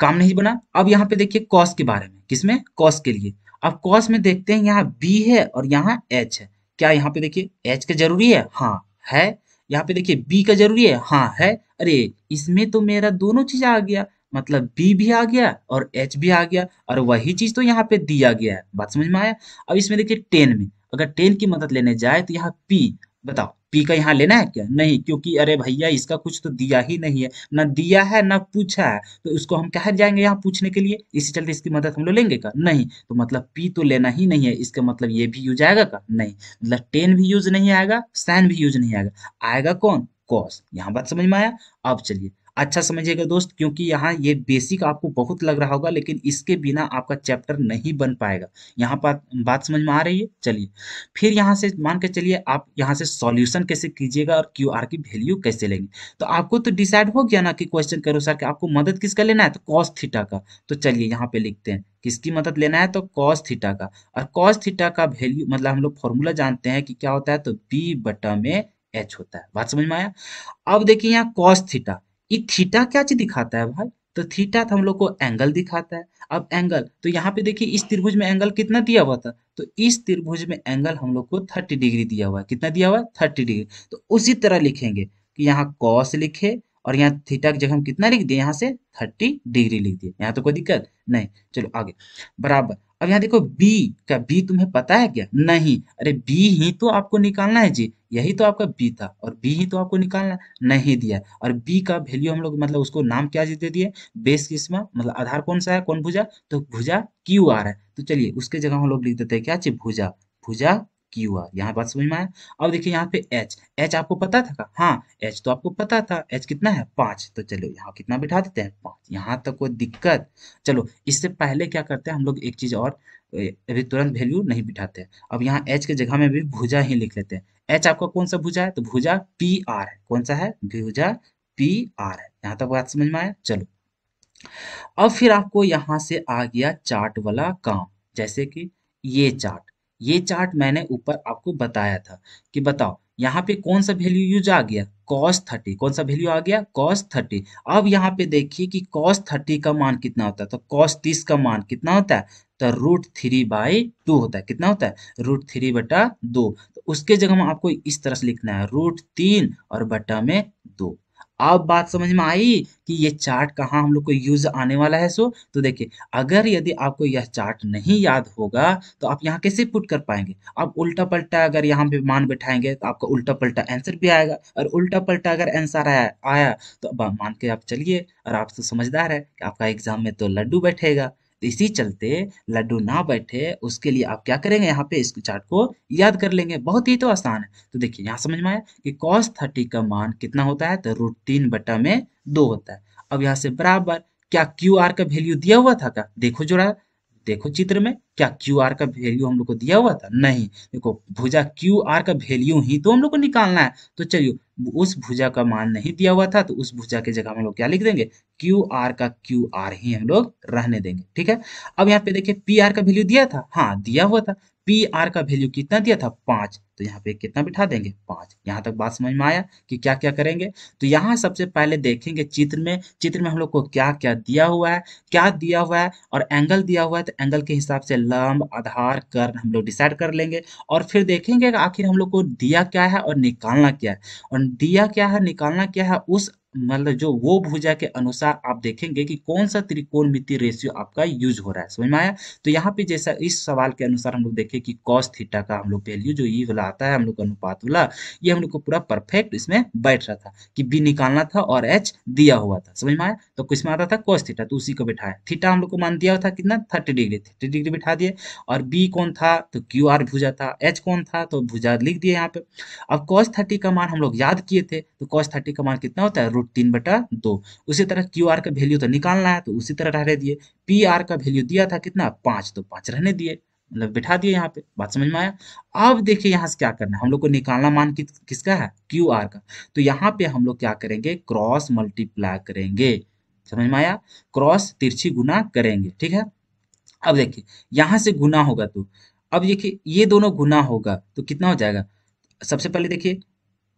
काम नहीं बना। अब यहाँ पे देखिए कॉस के बारे में, किसमें, कॉस के लिए। अब कॉस में देखते हैं यहाँ बी है और यहाँ एच है। क्या यहाँ पे देखिए एच का जरूरी है, हाँ है। यहाँ पे देखिए बी का जरूरी है, हाँ है। अरे इसमें तो मेरा दोनों चीज आ गया, मतलब बी भी आ गया और एच भी आ गया, और वही चीज तो यहाँ पे दिया गया है। बात समझ में आया। अब इसमें देखिए टेन में, अगर टेन की मदद लेने जाए तो यहाँ पी, बताओ पी का यहाँ लेना है क्या, नहीं, क्योंकि अरे भैया इसका कुछ तो दिया ही नहीं है, ना दिया है ना पूछा है, तो इसको हम कहा जाएंगे यहाँ पूछने के लिए, इसी चलते इसकी मदद हम लोग लेंगे का, नहीं। तो मतलब पी तो लेना ही नहीं है, इसका मतलब ये भी यूज आएगा का, नहीं। मतलब टेन भी यूज नहीं आएगा, साइन भी यूज नहीं आएगा, आएगा कौन, कॉस। यहाँ बात समझ में आया? अब चलिए अच्छा समझिएगा दोस्त, क्योंकि यहाँ ये बेसिक आपको बहुत लग रहा होगा, लेकिन इसके बिना आपका चैप्टर नहीं बन पाएगा। यहाँ बात समझ में आ रही है? चलिए फिर यहाँ से मान के चलिए आप यहाँ से सॉल्यूशन कैसे कीजिएगा और क्यू आर की वैल्यू कैसे लेंगे। तो आपको तो डिसाइड हो गया ना कि क्वेश्चन के अनुसार कि आपको मदद किसका लेना है, तो कॉस थीटा का। तो चलिए यहाँ पे लिखते हैं किसकी मदद लेना है, तो कॉस थीटा का। और कॉस थीटा का वैल्यू मतलब हम लोग फॉर्मूला जानते हैं कि क्या होता है, तो बी बटा में एच होता है। बात समझ में आया? अब देखिए यहाँ कॉस थीटा, ये थीटा क्या चीज दिखाता है भाई, तो थीटा तो हम लोग को एंगल दिखाता है। अब एंगल तो यहाँ पे देखिए इस त्रिभुज में एंगल कितना दिया हुआ था, तो इस त्रिभुज में एंगल हम लोग को 30 डिग्री दिया हुआ है। कितना दिया हुआ है? 30 डिग्री। तो उसी तरह लिखेंगे कि यहाँ कॉस लिखे और यहाँ थीटा की जगह हम कितना लिख दिए, यहाँ से 30 डिग्री लिख दिए। यहाँ तो कोई दिक्कत नहीं। चलो आगे बराबर। अब यहाँ देखो बी, क्या बी तुम्हें पता है क्या? नहीं, अरे बी ही तो आपको निकालना है जी, यही तो आपका बी था और बी ही तो आपको निकालना है, नहीं दिया। और बी का वैल्यू हम लोग मतलब उसको नाम क्या दे दिए, बेस किस्मा मतलब आधार कौन सा है, कौन भुजा, तो भुजा क्यू आर है। तो चलिए उसके जगह हम लोग लिख देते हैं क्या चीज, भुजा, भुजा क्यू आर। यहाँ बात समझ में आया? अब देखिए यहाँ पे एच, एच आपको पता था का? हाँ एच तो आपको पता था, एच कितना है 5। तो चलो यहाँ कितना बिठा देते हैं 5। यहाँ तक कोई दिक्कत? चलो इससे पहले क्या करते हैं हम लोग, एक चीज और, अभी तुरंत वैल्यू नहीं बिठाते हैं। अब यहाँ एच के जगह में भी भुजा ही लिख लेते हैं। एच आपका कौन सा भुजा है, तो भुजा पी आर है। कौन सा है? भुजा पी आर है। यहाँ तक बात समझ में आया? चलो अब फिर आपको यहाँ से आ गया चार्ट वाला काम। जैसे कि ये चार्ट मैंने ऊपर आपको बताया था कि बताओ यहाँ पे कौन सा वैल्यू यूज आ गया, cos 30। कौन सा वैल्यू आ गया, cos 30। अब यहाँ पे देखिए कि cos 30 का मान कितना होता है, तो cos 30 का मान कितना होता है, तो √3/2 होता है। कितना होता है, √3/2। तो उसके जगह में आपको इस तरह से लिखना है, √3 और बटा में 2। अब बात समझ में आई कि ये चार्ट कहाँ हम लोग को यूज आने वाला है। सो तो देखिए अगर यदि आपको यह चार्ट नहीं याद होगा तो आप यहाँ कैसे पुट कर पाएंगे। आप उल्टा पलटा अगर यहाँ पे मान बैठाएंगे तो आपका उल्टा पलटा आंसर भी आएगा, और उल्टा पलटा अगर आंसर आया तो अब मान के आप चलिए, और आप तो समझदार है कि आपका एग्जाम में तो लड्डू बैठेगा। तो इसी चलते लड्डू ना बैठे उसके लिए आप क्या करेंगे, यहाँ पे इस चार्ट को याद कर लेंगे। बहुत ही तो आसान है। तो देखिए यहाँ समझ में आया कि cos 30 का मान कितना होता है, तो √3/2 होता है। अब यहाँ से बराबर, क्या क्यू आर का वैल्यू दिया हुआ था क्या, देखो जरा, देखो चित्र में, क्या क्यू आर का वैल्यू हम लोग को दिया हुआ था? नहीं। देखो भुजा क्यू आर का वैल्यू ही तो हम लोग को निकालना है। तो चलिए उस भुजा का मान नहीं दिया हुआ था, तो उस भुजा की जगह हम लोग क्या लिख देंगे, क्यू आर का क्यू आर ही हम लोग रहने देंगे। ठीक है। अब यहाँ पे देखिए पी आर का वैल्यू दिया था, हाँ दिया हुआ था। पी आर का वैल्यू कितना दिया था, 5। तो यहाँ पे कितना बिठा देंगे, 5। यहाँ तक बात समझ में आया कि क्या क्या करेंगे। तो यहाँ सबसे पहले देखेंगे चित्र में हम लोग को क्या क्या दिया हुआ है, क्या दिया हुआ है, और एंगल दिया हुआ है। तो एंगल के हिसाब से लंब, आधार, कर्ण हम लोग डिसाइड कर लेंगे। और फिर देखेंगे कि आखिर हम लोग को दिया क्या है और निकालना क्या है। और दिया क्या है, निकालना क्या है, उस मतलब जो वो भुजा के अनुसार आप देखेंगे कि कौन सा त्रिकोणमितीय रेशियो आपका यूज हो रहा है। समझ में आया? तो यहाँ पे जैसा इस सवाल के अनुसार हम लोग देखें कि cos थीटा का हम लोग वैल्यू जो ये वाला आता है हम लोग का अनुपात वाला, ये हम लोग को पूरा परफेक्ट इसमें बैठ रहा था कि बी निकालना था और एच दिया हुआ था। समझ में आया? तो किसमें आता था, cos थीटा, तो उसी को बिठाया। थीटा हम लोग को मान दिया हुआ था कितना, 30 डिग्री, 30 डिग्री बिठा दिए। और बी कौन था, तो क्यू आर भुजा था। एच कौन था, तो भुजा लिख दिए यहाँ पे। अब cos 30 का मान हम लोग याद किए थे, तो cos 30 का मान कितना होता है, √3/2। उसी तरह क्यू आर का वैल्यू तो निकालना है, तो उसी तरह रहने दिए। पी आर का वैल्यू दिया था कितना, 5, तो 5 रहने दिए, मतलब बिठा दिए यहाँ पे। बात समझ में आया? अब देखिए यहाँ से क्या करना है, हम लोग को निकालना मान किसका है, क्यू आर का। तो यहाँ पे हम लोग क्या करेंगे, क्रॉस मल्टीप्लाई करेंगे। समझ में आया? क्रॉस तिरछी गुना करेंगे। ठीक है। अब देखिए यहाँ से गुना होगा, तो अब देखिए ये दोनों गुना होगा तो कितना हो जाएगा। सबसे पहले देखिए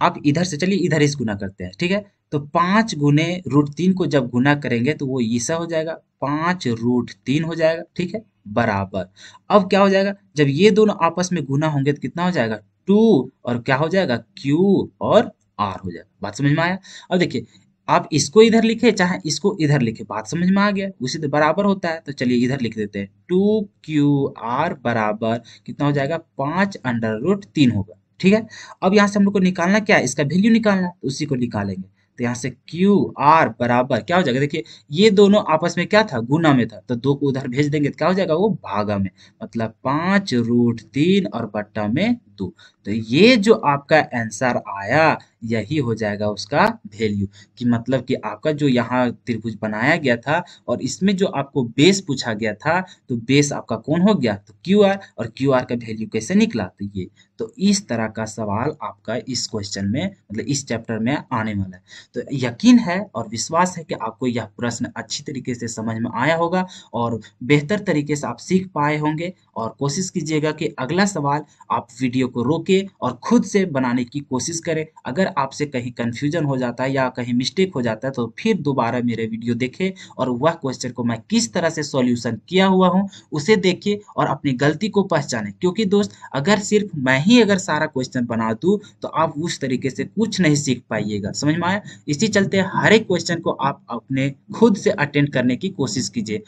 आप इधर से चलिए, इधर इस गुना करते हैं। ठीक है। तो 5 गुने √3 को जब गुना करेंगे तो वो ईसा हो जाएगा, 5√3 हो जाएगा। ठीक है। बराबर। अब क्या हो जाएगा, जब ये दोनों आपस में गुना होंगे तो कितना हो जाएगा, 2, और क्या हो जाएगा, क्यू और आर हो जाएगा। बात समझ में आया? अब देखिए आप इसको इधर लिखे चाहे इसको इधर लिखे, बात समझ में आ गया, उसी से बराबर होता है। तो चलिए इधर लिख देते हैं, 2QR बराबर कितना हो जाएगा, 5√3 होगा। ठीक है। अब यहाँ से हम लोग को निकालना क्या है, इसका वैल्यू निकालना है, तो उसी को निकालेंगे। तो यहाँ से क्यू आर बराबर क्या हो जाएगा, देखिए ये दोनों आपस में क्या था, गुना में था, तो 2 को उधर भेज देंगे तो क्या हो जाएगा, वो भागा में, मतलब 5√3 और बट्टा में 2। तो ये जो आपका आंसर आया यही हो जाएगा उसका वैल्यू, कि मतलब कि आपका जो यहाँ त्रिभुज बनाया गया था और इसमें जो आपको बेस पूछा गया था, तो बेस आपका कौन हो गया, तो क्यू आर, और क्यू आर का वैल्यू कैसे निकला, तो ये। तो इस तरह का सवाल आपका इस क्वेश्चन में मतलब इस चैप्टर में आने वाला है। तो यकीन है और विश्वास है कि आपको यह प्रश्न अच्छी तरीके से समझ में आया होगा और बेहतर तरीके से आप सीख पाए होंगे। और कोशिश कीजिएगा कि अगला सवाल आप वीडियो को रोके और खुद से बनाने की कोशिश करें। अगर आपसे कहीं कंफ्यूजन हो जाता है या कहीं मिस्टेक हो जाता है तो फिर दोबारा मेरे वीडियो देखें और वह क्वेश्चन को मैं किस तरह से सॉल्यूशन किया हुआ हूँ उसे देखिए और अपनी गलती को पहचानें। क्योंकि दोस्त, अगर सिर्फ मैं ही अगर सारा क्वेश्चन बना दूं तो आप उस तरीके से कुछ नहीं सीख पाइएगा। समझ में आया? इसी चलते हर एक क्वेश्चन को आप अपने खुद से अटेंड करने की कोशिश कीजिए।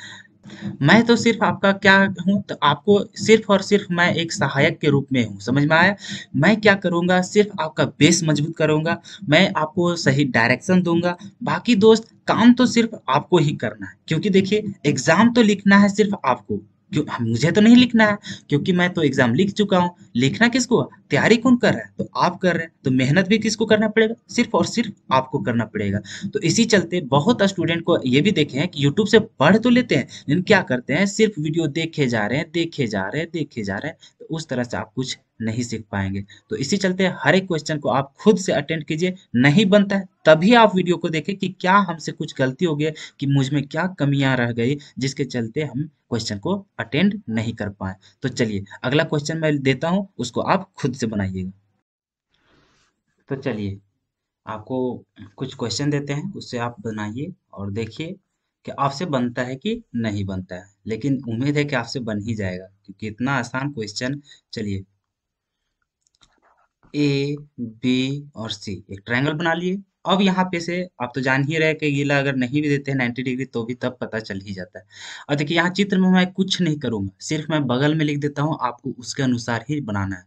मैं तो सिर्फ आपका क्या हूँ, तो आपको सिर्फ और सिर्फ मैं एक सहायक के रूप में हूँ। समझ में आया? मैं क्या करूँगा, सिर्फ आपका बेस मजबूत करूँगा, मैं आपको सही डायरेक्शन दूंगा। बाकी दोस्त, काम तो सिर्फ आपको ही करना है। क्योंकि देखिए, एग्जाम तो लिखना है सिर्फ आपको, क्यों मुझे तो नहीं लिखना है, क्योंकि मैं तो एग्जाम लिख चुका हूँ। लिखना किसको, तैयारी कौन कर रहा है, तो आप कर रहे हैं। तो मेहनत भी किसको करना पड़ेगा, सिर्फ और सिर्फ आपको करना पड़ेगा। तो इसी चलते बहुत स्टूडेंट को ये भी देखे हैं कि यूट्यूब से पढ़ तो लेते हैं, लेकिन क्या करते हैं, सिर्फ वीडियो देखे जा रहे हैं, देखे जा रहे हैं, देखे जा रहे हैं। तो उस तरह से आप कुछ नहीं सीख पाएंगे। तो इसी चलते हर एक क्वेश्चन को आप खुद से अटेंड कीजिए। नहीं बनता है तभी आप वीडियो को देखें कि क्या हमसे कुछ गलती हो गई, कि मुझ में क्या कमियां रह गई जिसके चलते हम क्वेश्चन को अटेंड नहीं कर पाए। तो चलिए अगला क्वेश्चन मैं देता हूं, उसको आप खुद से बनाइएगा। तो चलिए आपको कुछ क्वेश्चन देते हैं, उससे आप बनाइए और देखिए कि आपसे बनता है कि नहीं बनता है। लेकिन उम्मीद है कि आपसे बन ही जाएगा क्योंकि इतना आसान क्वेश्चन। चलिए, ए, बी और सी एक ट्रायंगल बना लिए। अब यहाँ पे से आप तो जान ही रहे कि ये अगर नहीं भी देते हैं 90 डिग्री तो भी तब पता चल ही जाता है। और देखिए यहाँ चित्र में मैं कुछ नहीं करूंगा, सिर्फ मैं बगल में लिख देता हूँ, आपको उसके अनुसार ही बनाना है।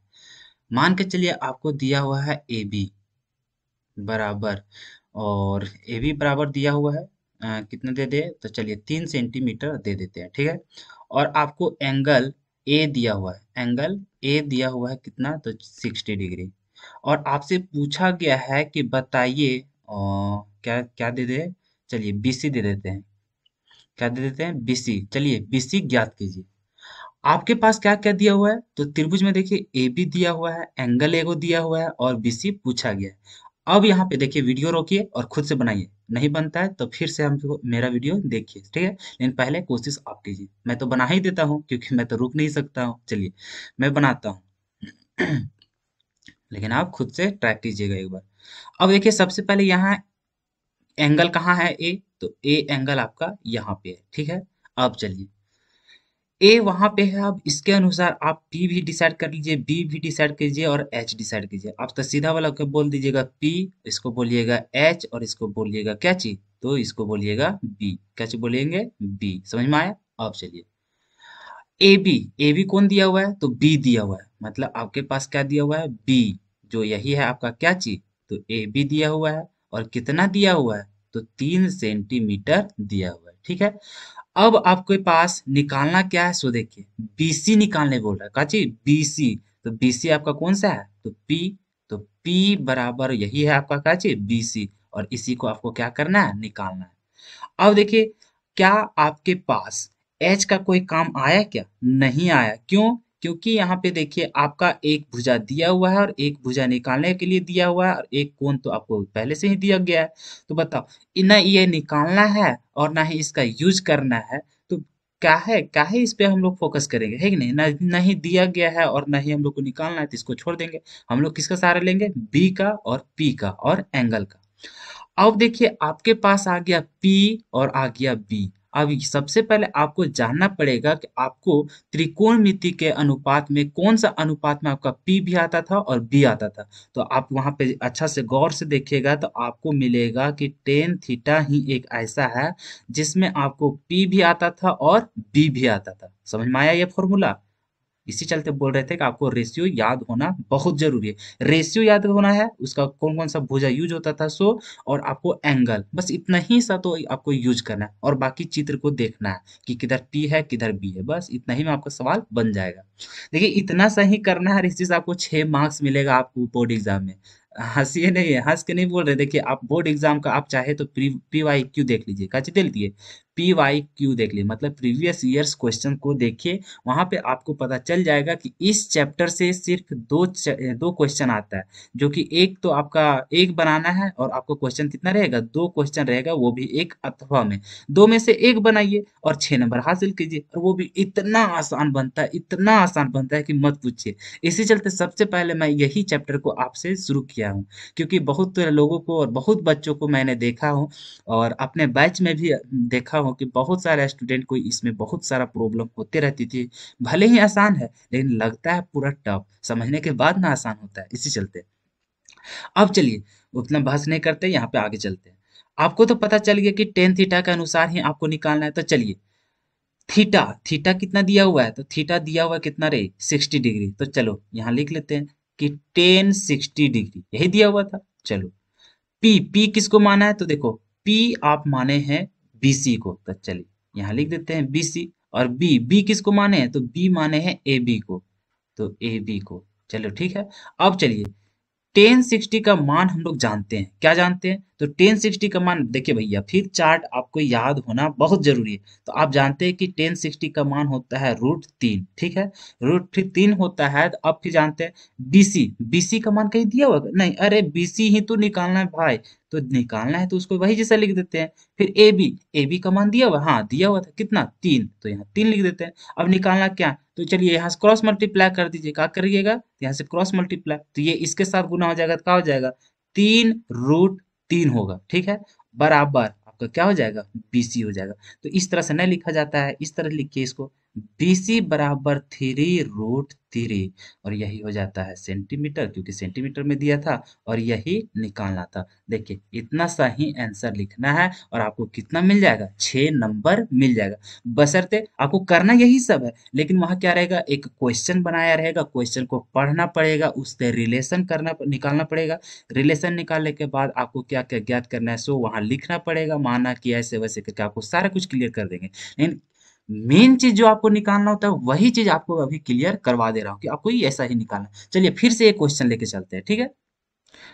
मान के चलिए आपको दिया हुआ है ए बी बराबर, और ए बी बराबर दिया हुआ है कितना दे दे, तो चलिए 3 सेंटीमीटर दे देते हैं, ठीक है। और आपको एंगल ए दिया हुआ है, एंगल ए दिया हुआ है कितना, तो 60 डिग्री। और आपसे पूछा गया है कि बताइए क्या क्या दे दे, चलिए बीसी दे देते हैं। क्या दे देते हैं, बीसी। चलिए बीसी ज्ञात कीजिए। आपके पास क्या क्या दिया हुआ है, तो त्रिभुज में देखिए ए बी दिया हुआ है, एंगल एगो दिया हुआ है और बीसी पूछा गया है। अब यहाँ पे देखिए वीडियो रोकिए और खुद से बनाइए। नहीं बनता है तो फिर से हमको मेरा वीडियो देखिए, ठीक है। लेकिन पहले कोशिश आप कीजिए, मैं तो बना ही देता हूँ क्योंकि मैं तो रुक नहीं सकता हूँ। चलिए मैं बनाता हूँ लेकिन आप खुद से ट्राई कीजिएगा एक बार। अब देखिए सबसे पहले यहाँ एंगल कहाँ है, ए, तो ए एंगल आपका यहाँ पे है, ठीक है। अब चलिए ए वहां पे है, अब इसके अनुसार आप पी भी डिसाइड कर लीजिए, बी भी डिसाइड कीजिए और एच डिसाइड कीजिए। आप तो सीधा वाला को बोल दीजिएगा पी, इसको बोलिएगा एच और इसको बोलिएगा क्या चीज, तो इसको बोलिएगा बी। क्या चीज बोलेंगे, बी। समझ में आया? अब चलिए ए बी, ए बी कौन दिया हुआ है, तो बी दिया हुआ है। मतलब आपके पास क्या दिया हुआ है, बी, जो यही है आपका क्या चीज, तो ए बी दिया हुआ है। और कितना दिया हुआ है, तो 3 सेंटीमीटर दिया हुआ है, ठीक है। अब आपके पास निकालना क्या है, सो देखिए बीसी निकालने बोल रहा है, का चीज, बीसी। तो बीसी आपका कौन सा है, तो पी। तो पी बराबर यही है आपका क्या चीज, बीसी। और इसी को आपको क्या करना है, निकालना है। अब देखिए क्या आपके पास एच का कोई काम आया क्या, नहीं आया। क्यों? क्योंकि यहाँ पे देखिए आपका एक भुजा दिया हुआ है और एक भुजा निकालने के लिए दिया हुआ है और एक कोण तो आपको पहले से ही दिया गया है। तो बताओ, ना ये निकालना है और ना ही इसका यूज करना है, तो क्या है इस पे हम लोग फोकस करेंगे, है कि नहीं। ना नहीं दिया गया है और ना ही हम लोग को निकालना है, तो इसको छोड़ देंगे। हम लोग किसका सहारा लेंगे, बी का और पी का और एंगल का। अब देखिए आपके पास आ गया P और आ गया B। अब सबसे पहले आपको जानना पड़ेगा कि आपको त्रिकोणमिति के अनुपात में कौन सा अनुपात में आपका P भी आता था और B आता था। तो आप वहां पे अच्छा से गौर से देखिएगा तो आपको मिलेगा कि टेन थीटा ही एक ऐसा है जिसमें आपको P भी आता था और B भी आता था। समझ में आया ये फॉर्मूला? इसी चलते बोल रहे थे कि आपको रेशियो याद होना बहुत जरूरी है। रेशियो याद होना है, उसका कौन कौन सा भुजा यूज होता था सो, और आपको एंगल, बस इतना ही सा तो आपको यूज करना है, और बाकी चित्र को देखना है कि किधर पी है किधर बी है, बस इतना ही में आपका सवाल बन जाएगा। देखिए इतना सही करना है, इस चीज आपको 6 मार्क्स मिलेगा आपको बोर्ड एग्जाम में। हंसिए नहीं है, हंस के नहीं बोल रहे। देखिए आप बोर्ड एग्जाम का आप चाहे तो पी वाई क्यू देख लीजिए, क्या चीज देख लीजिए, पी वाई क्यू देख लीजिए, मतलब प्रीवियस ईयर्स क्वेश्चन को देखिए। वहां पे आपको पता चल जाएगा कि इस चैप्टर से सिर्फ दो क्वेश्चन आता है, जो कि एक तो आपका एक बनाना है, और आपको क्वेश्चन कितना रहेगा, 2 क्वेश्चन रहेगा, वो भी एक अथवा में। दो में से एक बनाइए और 6 नंबर हासिल कीजिए, और वो भी इतना आसान बनता है, इतना आसान बनता है कि मत पूछिए। इसी चलते सबसे पहले मैं यही चैप्टर को आपसे शुरू किया हूँ, क्योंकि बहुत लोगों को और बहुत बच्चों को मैंने देखा हूँ, और अपने बैच में भी देखा हूँ कि बहुत सारे स्टूडेंट को इसमें बहुत सारा प्रॉब्लम होते रहती थी। भले ही आसान है, लेकिन लगता है पूरा टफ, समझने के बाद ना आसान होता है, इसी चलते। अब चलिए, उतना बहस नहीं करते, यहाँ पे आगे चलते हैं। आपको तो पता चल गया कि टेन थीटा के अनुसार ही आपको निकालना है, तो चलिए, थीटा थीटा कितना दिया हुआ है, तो थीटा दिया हुआ है कितना रे, 60 डिग्री। तो चलो यहाँ लिख लेते हैं कि टेन 60 डिग्री, यही दिया हुआ था। चलो, पी पी किसको माना है, तो देखो पी आप माने हैं बीसी को, तो चलिए यहाँ लिख देते हैं बीसी। और बी बी किसको माने हैं, तो बी माने हैं ए बी को, तो ए बी को। चलो ठीक है। अब चलिए, 1060 का मान हम लोग जानते हैं, क्या जानते हैं, तो 1060 का मान देखिए भैया, फिर चार्ट आपको याद होना बहुत जरूरी है। तो आप जानते हैं कि 1060 का मान होता है √3, ठीक है, √3 होता है। तो अब फिर जानते हैं बीसी, बीसी का मान कहीं दिया हुआ नहीं, अरे बीसी ही तो निकालना है भाई, तो निकालना है तो उसको वही जैसा लिख देते हैं। फिर ए बी, ए बी का मान दिया हुआ, हाँ दिया हुआ था कितना, 3, तो यहाँ 3 लिख देते हैं। अब निकालना क्या, तो चलिए यहाँ से क्रॉस मल्टीप्लाई कर दीजिए, क्या करिएगा, यहाँ से क्रॉस मल्टीप्लाई, तो ये इसके साथ गुना हो जाएगा, तो क्या हो जाएगा, 3√3 होगा, ठीक है, बराबर आपका क्या हो जाएगा, बीसी हो जाएगा। तो इस तरह से नहीं लिखा जाता है, इस तरह लिखिए इसको, बीसी बराबर 3√3, और यही हो जाता है सेंटीमीटर, क्योंकि सेंटीमीटर में दिया था, और यही निकालना था। देखिए इतना सा ही आंसर लिखना है, और आपको कितना मिल जाएगा, 6 नंबर मिल जाएगा। बशर्ते आपको करना यही सब है, लेकिन वहां क्या रहेगा, एक क्वेश्चन बनाया रहेगा, क्वेश्चन को पढ़ना पड़ेगा, उससे रिलेशन करना निकालना पड़ेगा, रिलेशन निकालने के बाद आपको क्या क्या ज्ञात करना है सो वहां लिखना पड़ेगा, माना कि ऐसे वैसे करके आपको सारा कुछ क्लियर कर देंगे। लेकिन मेन चीज जो आपको निकालना होता है, वही चीज आपको अभी क्लियर करवा दे रहा हूँ कि आपको ही ऐसा ही निकालना है। चलिए फिर से एक क्वेश्चन लेके चलते हैं, ठीक है।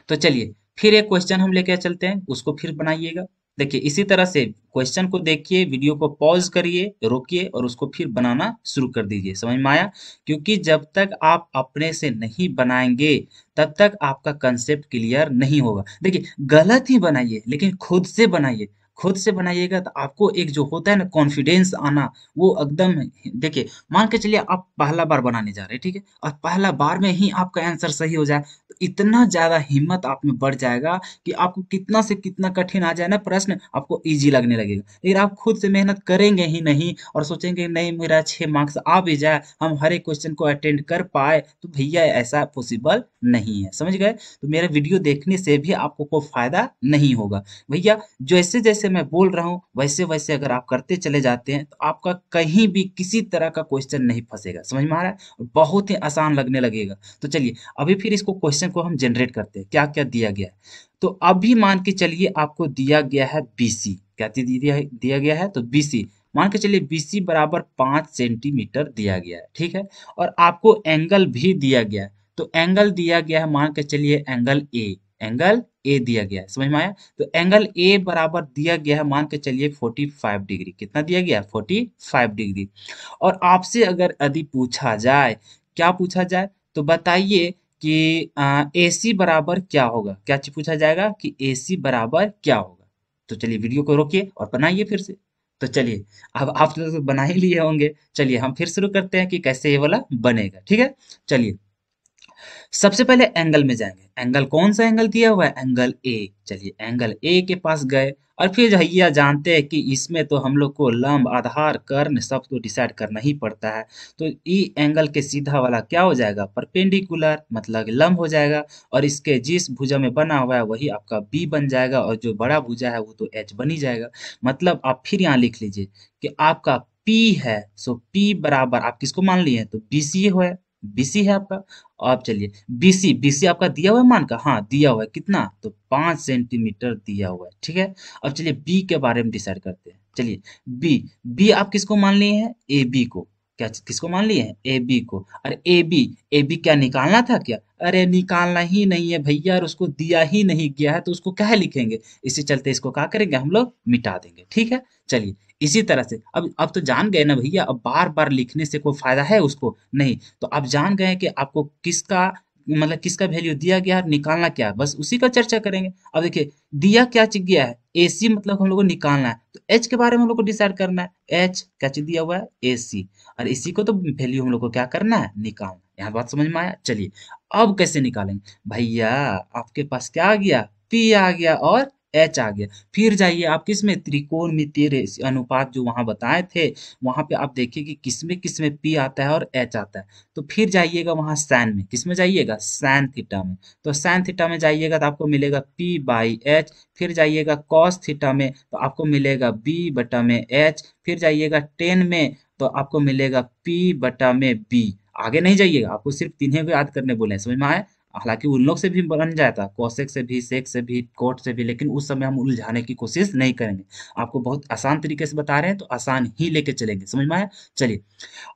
तो चलिए फिर एक क्वेश्चन हम लेके चलते हैं, उसको फिर बनाइएगा। देखिए इसी तरह से क्वेश्चन को देखिए, वीडियो को पॉज करिए, रोकिए, और उसको फिर बनाना शुरू कर दीजिए, समझ में आया। क्योंकि जब तक आप अपने से नहीं बनाएंगे, तब तक आपका कंसेप्ट क्लियर नहीं होगा। देखिए गलत ही बनाइए, लेकिन खुद से बनाइए, खुद से बनाइएगा तो आपको एक जो होता है ना कॉन्फिडेंस आना, वो एकदम। देखिए मान के चलिए आप पहला बार बनाने जा रहे हैं, ठीक है, और पहला बार में ही आपका आंसर सही हो जाए, तो इतना ज्यादा हिम्मत आप में बढ़ जाएगा कि आपको कितना से कितना कठिन आ जाए ना प्रश्न, आपको इजी लगने लगेगा। लेकिन आप खुद से मेहनत करेंगे ही नहीं, और सोचेंगे नहीं मेरा 6 मार्क्स आ भी जाए, हम हर एक क्वेश्चन को अटेंड कर पाए, तो भैया ऐसा पॉसिबल नहीं है, समझ गए। तो मेरा वीडियो देखने से भी आपको कोई फायदा नहीं होगा भैया। जैसे जैसे मैं बोल रहा हूँ, वैसे वैसे अगर आप करते चले जाते हैं, तो आपका कहीं भी किसी तरह का क्वेश्चन नहीं फंसेगा, समझ में आ रहा है, और बहुत ही आसान लगने लगेगा। तो चलिए अभी फिर इसको क्वेश्चन को हम जनरेट करते हैं, क्या क्या दिया गया है। तो अभी मान के चलिए आपको दिया गया है बीसी, क्या चीज दिया गया है, तो बीसी मान के चलिए, बीसी बराबर 5 सेंटीमीटर दिया गया है, ठीक है। और आपको एंगल भी दिया गया है, तो एंगल दिया गया है, मान के चलिए एंगल ए, एंगल ए दिया गया है, समझ में आया। तो एंगल ए बराबर दिया गया है, मान के चलिए 45 डिग्री, कितना दिया गया है, 45 डिग्री। और आपसे अगर यदि पूछा जाए, क्या पूछा जाए, तो बताइए कि AC बराबर क्या होगा, क्या चीज पूछा जाएगा कि AC बराबर क्या होगा। तो चलिए वीडियो को रोकिए और बनाइए फिर से। तो चलिए, अब आप लोग तो बना ही लिए होंगे, चलिए हम फिर शुरू करते हैं कि कैसे ये वाला बनेगा, ठीक है। चलिए सबसे पहले एंगल में जाएंगे, एंगल कौन सा एंगल दिया हुआ है, एंगल ए। चलिए एंगल ए के पास गए, और फिर भैया जानते हैं कि इसमें तो हम लोग को लंब आधार कर्ण सब तो डिसाइड करना ही पड़ता है। तो ई एंगल के सीधा वाला क्या हो जाएगा, परपेंडिकुलर, मतलब लंब हो जाएगा, और इसके जिस भुजा में बना हुआ है वही आपका बी बन जाएगा, और जो बड़ा भुजा है वो तो एच बन ही जाएगा। मतलब आप फिर यहाँ लिख लीजिए कि आपका P है, सो P बराबर आप किसको मान लिए हैं, तो BC है, BC है आपका। अब चलिए BC आपका दिया हुआ है मान का, हाँ दिया हुआ है, कितना, तो 5 सेंटीमीटर दिया हुआ है, ठीक है। अब चलिए B के बारे में डिसाइड करते हैं। चलिए B आप किसको मान लिए हैं, AB को, क्या किसको मान लिए हैं, AB को। और AB क्या निकालना था क्या, अरे निकालना ही नहीं है भैया, और उसको दिया ही नहीं गया है तो उसको क्या लिखेंगे, इसी चलते इसको क्या करेंगे हम लोग, मिटा देंगे, ठीक है। चलिए इसी तरह से अब तो जान गए ना भैया, अब बार बार लिखने से कोई फायदा है उसको नहीं, तो आप जान गए कि आपको किसका मतलब किसका वैल्यू दिया गया है, निकालना क्या है, बस उसी का चर्चा करेंगे। अब देखिए दिया क्या चीज गया है, AC मतलब हम लोग को निकालना है, तो H के बारे में हम लोग को डिसाइड करना है, H क्या चीज दिया हुआ है, AC, और इसी को तो वैल्यू हम लोग को क्या करना है, निकालना। यहाँ बात समझ में आया। चलिए अब कैसे निकालेंगे भैया, आपके पास क्या आ गया, P आ गया और H आ गया। फिर जाइए आप किसमें, त्रिकोणमितीय अनुपात जो वहां बताए थे, वहां पे आप देखिए कि किसमें किसमें P आता है और H आता है। तो फिर जाइएगा वहां सैन में, किसमें जाइएगा, सैन थीटा में। तो सैन थीटा में जाइएगा तो आपको मिलेगा P/H। फिर जाइएगा कॉस थीटा में तो आपको मिलेगा B/H। फिर जाइएगा टेन में तो आपको मिलेगा P/B। आगे नहीं जाइएगा, आपको सिर्फ तीनों को याद करने बोले हैं, समझ में आया। हालांकि उन लोग से भी बन जाता, कोसेक से भी, सेक से भी, कोट से भी, लेकिन उस समय हम उलझाने की कोशिश नहीं करेंगे। आपको बहुत आसान तरीके से बता रहे हैं तो आसान ही लेके चलेंगे, समझ में आया। चलिए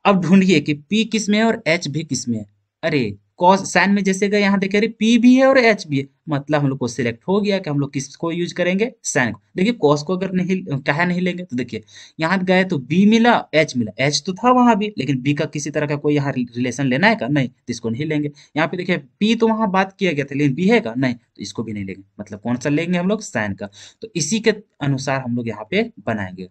अब ढूंढिए कि P किस में है और H भी किस में है। अरे कॉस साइन में जैसे गए, यहाँ देखिए अरे P भी है और H भी है, मतलब हम लोग को सिलेक्ट हो गया कि हम लोग किसको यूज करेंगे, साइन को। देखिए कॉस को अगर नहीं क्या नहीं लेंगे, तो देखिए यहाँ गए तो B मिला, H मिला, H तो था वहां भी, लेकिन B का किसी तरह का कोई यहाँ रिलेशन लेना है क्या, नहीं, तो इसको नहीं लेंगे। यहाँ पे देखिए P तो वहां बात किया गया था, लेकिन B है का नहीं, तो इसको भी नहीं लेंगे। मतलब कौन सा लेंगे हम लोग, साइन का। तो इसी के अनुसार हम लोग यहाँ पे बनाएंगे।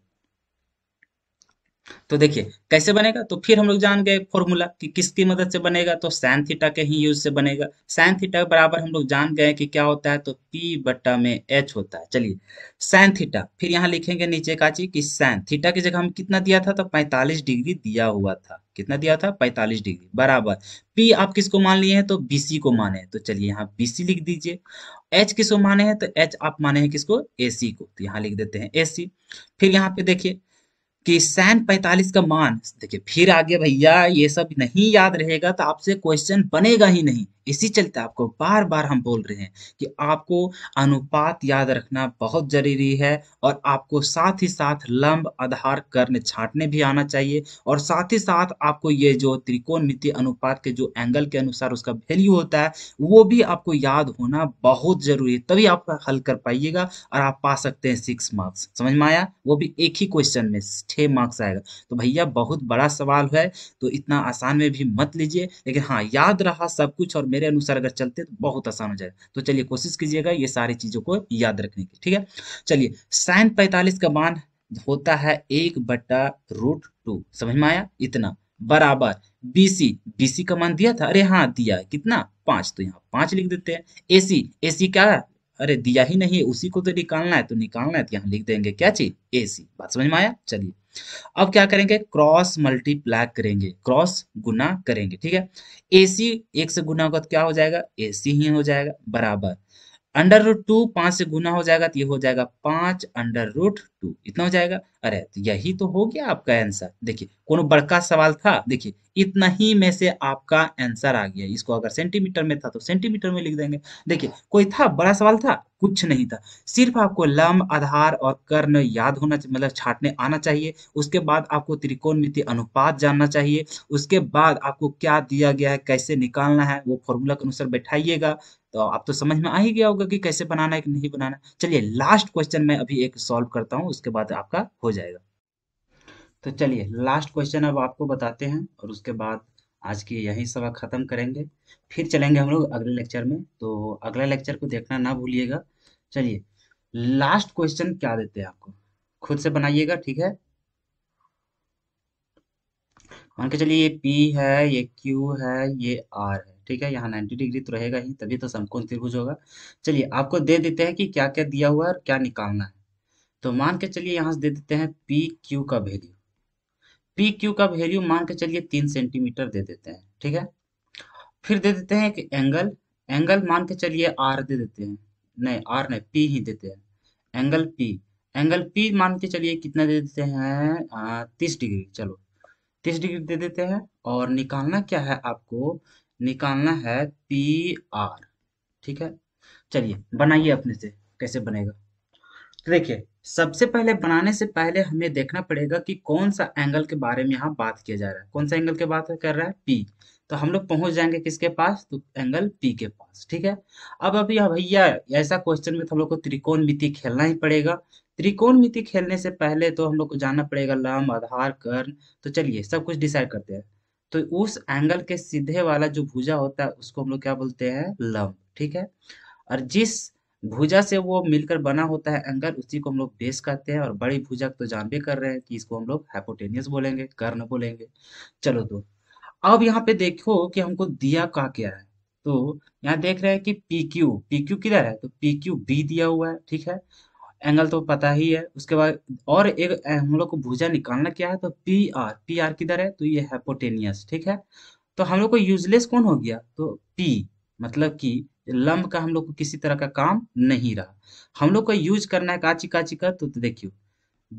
तो देखिए कैसे बनेगा, तो फिर हम लोग जान गए फॉर्मूला कि किसकी मदद से बनेगा, तो सैन थीटा के ही यूज से बनेगा। सैन थीटा बराबर हम लोग जान गए कि क्या होता है, तो P/H होता है। चलिए सैन थीटा, फिर यहाँ लिखेंगे नीचे का चीज कि सैन थीटा की जगह हम कितना दिया था, तो 45 डिग्री दिया हुआ था, कितना दिया था, 45 डिग्री बराबर। P आप किसको मान लिए हैं, तो BC को माने हैं, तो चलिए यहाँ BC लिख दीजिए। H किसको माने हैं, तो H आप माने हैं किसको, AC को, तो यहाँ लिख देते हैं AC। फिर यहाँ पे देखिए कि सैन 45 का मान, देखिए फिर आगे भैया ये सब नहीं याद रहेगा तो आपसे क्वेश्चन बनेगा ही नहीं। इसी चलते आपको बार बार हम बोल रहे हैं कि आपको अनुपात याद रखना बहुत जरूरी है, और आपको साथ ही साथ लंब, आधार, कर्ण छांटने भी आना चाहिए, और साथ ही साथ आपको ये जो त्रिकोणमितीय अनुपात के जो एंगल के अनुसार उसका वैल्यू होता है वो भी आपको याद होना बहुत जरूरी है, तभी आप हल कर पाइएगा और आप पा सकते हैं 6 मार्क्स। समझ में आया, वो भी एक ही क्वेश्चन में 6 मार्क्स आएगा। तो भैया बहुत बड़ा सवाल है, तो इतना आसान में भी मत लीजिए, लेकिन हाँ याद रहा सब कुछ और मेरे अनुसार अगर चलते तो बहुत आसान हो जाएगा। तो चलिए कोशिश कीजिएगा ये सारी चीजों को याद रखने की, ठीक है। चलिए साइन 45 का मान होता है 1/√2, समझ में आया, इतना बराबर BC का मान दिया था, अरे हाँ दिया है, कितना, 5, तो यहाँ 5 लिख देते हैं। AC क्या है, अरे दिया ही नहीं है, उसी को तो निकालना है, तो निकालना है तो यहाँ लिख देंगे क्या चीज, AC। बात समझ में आया। चलिए अब क्या करेंगे, क्रॉस मल्टीप्लाई करेंगे, क्रॉस गुना करेंगे, ठीक है। AC 1 से गुना होगा तो क्या हो जाएगा, AC ही हो जाएगा बराबर √2, 5 से गुना हो जाएगा तो ये हो जाएगा 5√2, इतना हो जाएगा। अरे तो यही तो हो गया आपका आंसर। देखिए कोनो बड़का सवाल था, देखिए इतना ही में से आपका आंसर आ गया। इसको अगर सेंटीमीटर में था तो सेंटीमीटर में लिख देंगे। देखिए कोई था बड़ा सवाल था, कुछ नहीं था, सिर्फ आपको लंब, आधार और कर्ण याद होना मतलब छांटने आना चाहिए। उसके बाद आपको त्रिकोणमितीय अनुपात जानना चाहिए। उसके बाद आपको क्या दिया गया है, कैसे निकालना है, वो फॉर्मूला के अनुसार बैठाइएगा। तो आप तो समझ में आ ही गया होगा कि कैसे बनाना है कि नहीं बनाना है। चलिए लास्ट क्वेश्चन मैं अभी एक सॉल्व करता हूँ, उसके बाद आपका हो जाएगा। तो चलिए लास्ट क्वेश्चन अब आपको बताते हैं, और उसके बाद आज की यही सबक खत्म करेंगे। फिर चलेंगे हम लोग अगले लेक्चर में, तो अगला लेक्चर को देखना ना भूलिएगा। चलिए लास्ट क्वेश्चन क्या देते हैं आपको, खुद से बनाइएगा, ठीक है। मान के चलिए ये P है, ये Q है, ये R है, ठीक है। यहाँ 90 डिग्री तो रहेगा ही, तभी तो समकोण त्रिभुज होगा। चलिए आपको दे देते हैं कि क्या क्या दिया हुआ है और क्या निकालना है। तो मान के चलिए यहाँ से दे देते हैं PQ का वैल्यू। PQ का वैल्यू मान के चलिए 3 सेंटीमीटर दे देते हैं, ठीक है। फिर दे देते हैं कि एंगल, एंगल मान के चलिए R दे देते हैं, नहीं R नहीं P ही देते हैं, एंगल P। एंगल पी मान के चलिए कितना दे देते हैं, 30 डिग्री। चलो 30 डिग्री दे देते हैं। और निकालना क्या है आपको? निकालना है पी आर। ठीक है, चलिए बनाइए अपने से, कैसे बनेगा। तो देखिए, सबसे पहले बनाने से पहले हमें देखना पड़ेगा कि कौन सा एंगल के बारे में यहाँ बात किया जा रहा है। कौन सा एंगल के बात कर रहा है? पी। तो हम लोग पहुंच जाएंगे किसके पास? तो एंगल पी के पास। ठीक है। अब अभी भैया ऐसा क्वेश्चन में तो हम लोग को त्रिकोणमिति खेलना ही पड़ेगा। त्रिकोणमिति खेलने से पहले तो हम लोग को जानना पड़ेगा लंब, आधार, कर्ण। तो चलिए सब कुछ डिसाइड करते हैं। तो उस एंगल के सीधे वाला जो भुजा होता है उसको हम लोग क्या बोलते हैं? लंब। ठीक है। और जिस भुजा से वो मिलकर बना होता है एंगल, उसी को हम लोग बेस कहते हैं। और बड़ी भुजा तो जानबे कर रहे हैं कि इसको हम लोग हाइपोटेनियस बोलेंगे, कर्ण बोलेंगे। चलो तो अब यहाँ पे देखो कि हमको दिया का क्या है। तो यहाँ देख रहे हैं कि पी क्यू, पी क्यू किधर है? तो पी क्यू बी दिया हुआ है। ठीक है, एंगल तो पता ही है। उसके बाद और एक हम लोग को भुजा निकालना क्या है? तो पी आर, पी आर किधर है? तो ये हाइपोटेनियस। ठीक है। तो हम लोग को यूजलेस कौन हो गया? तो पी, मतलब कि लंब का हम लोग को किसी तरह का काम नहीं रहा। हम लोग को यूज करना है काची काची का। तो देखियो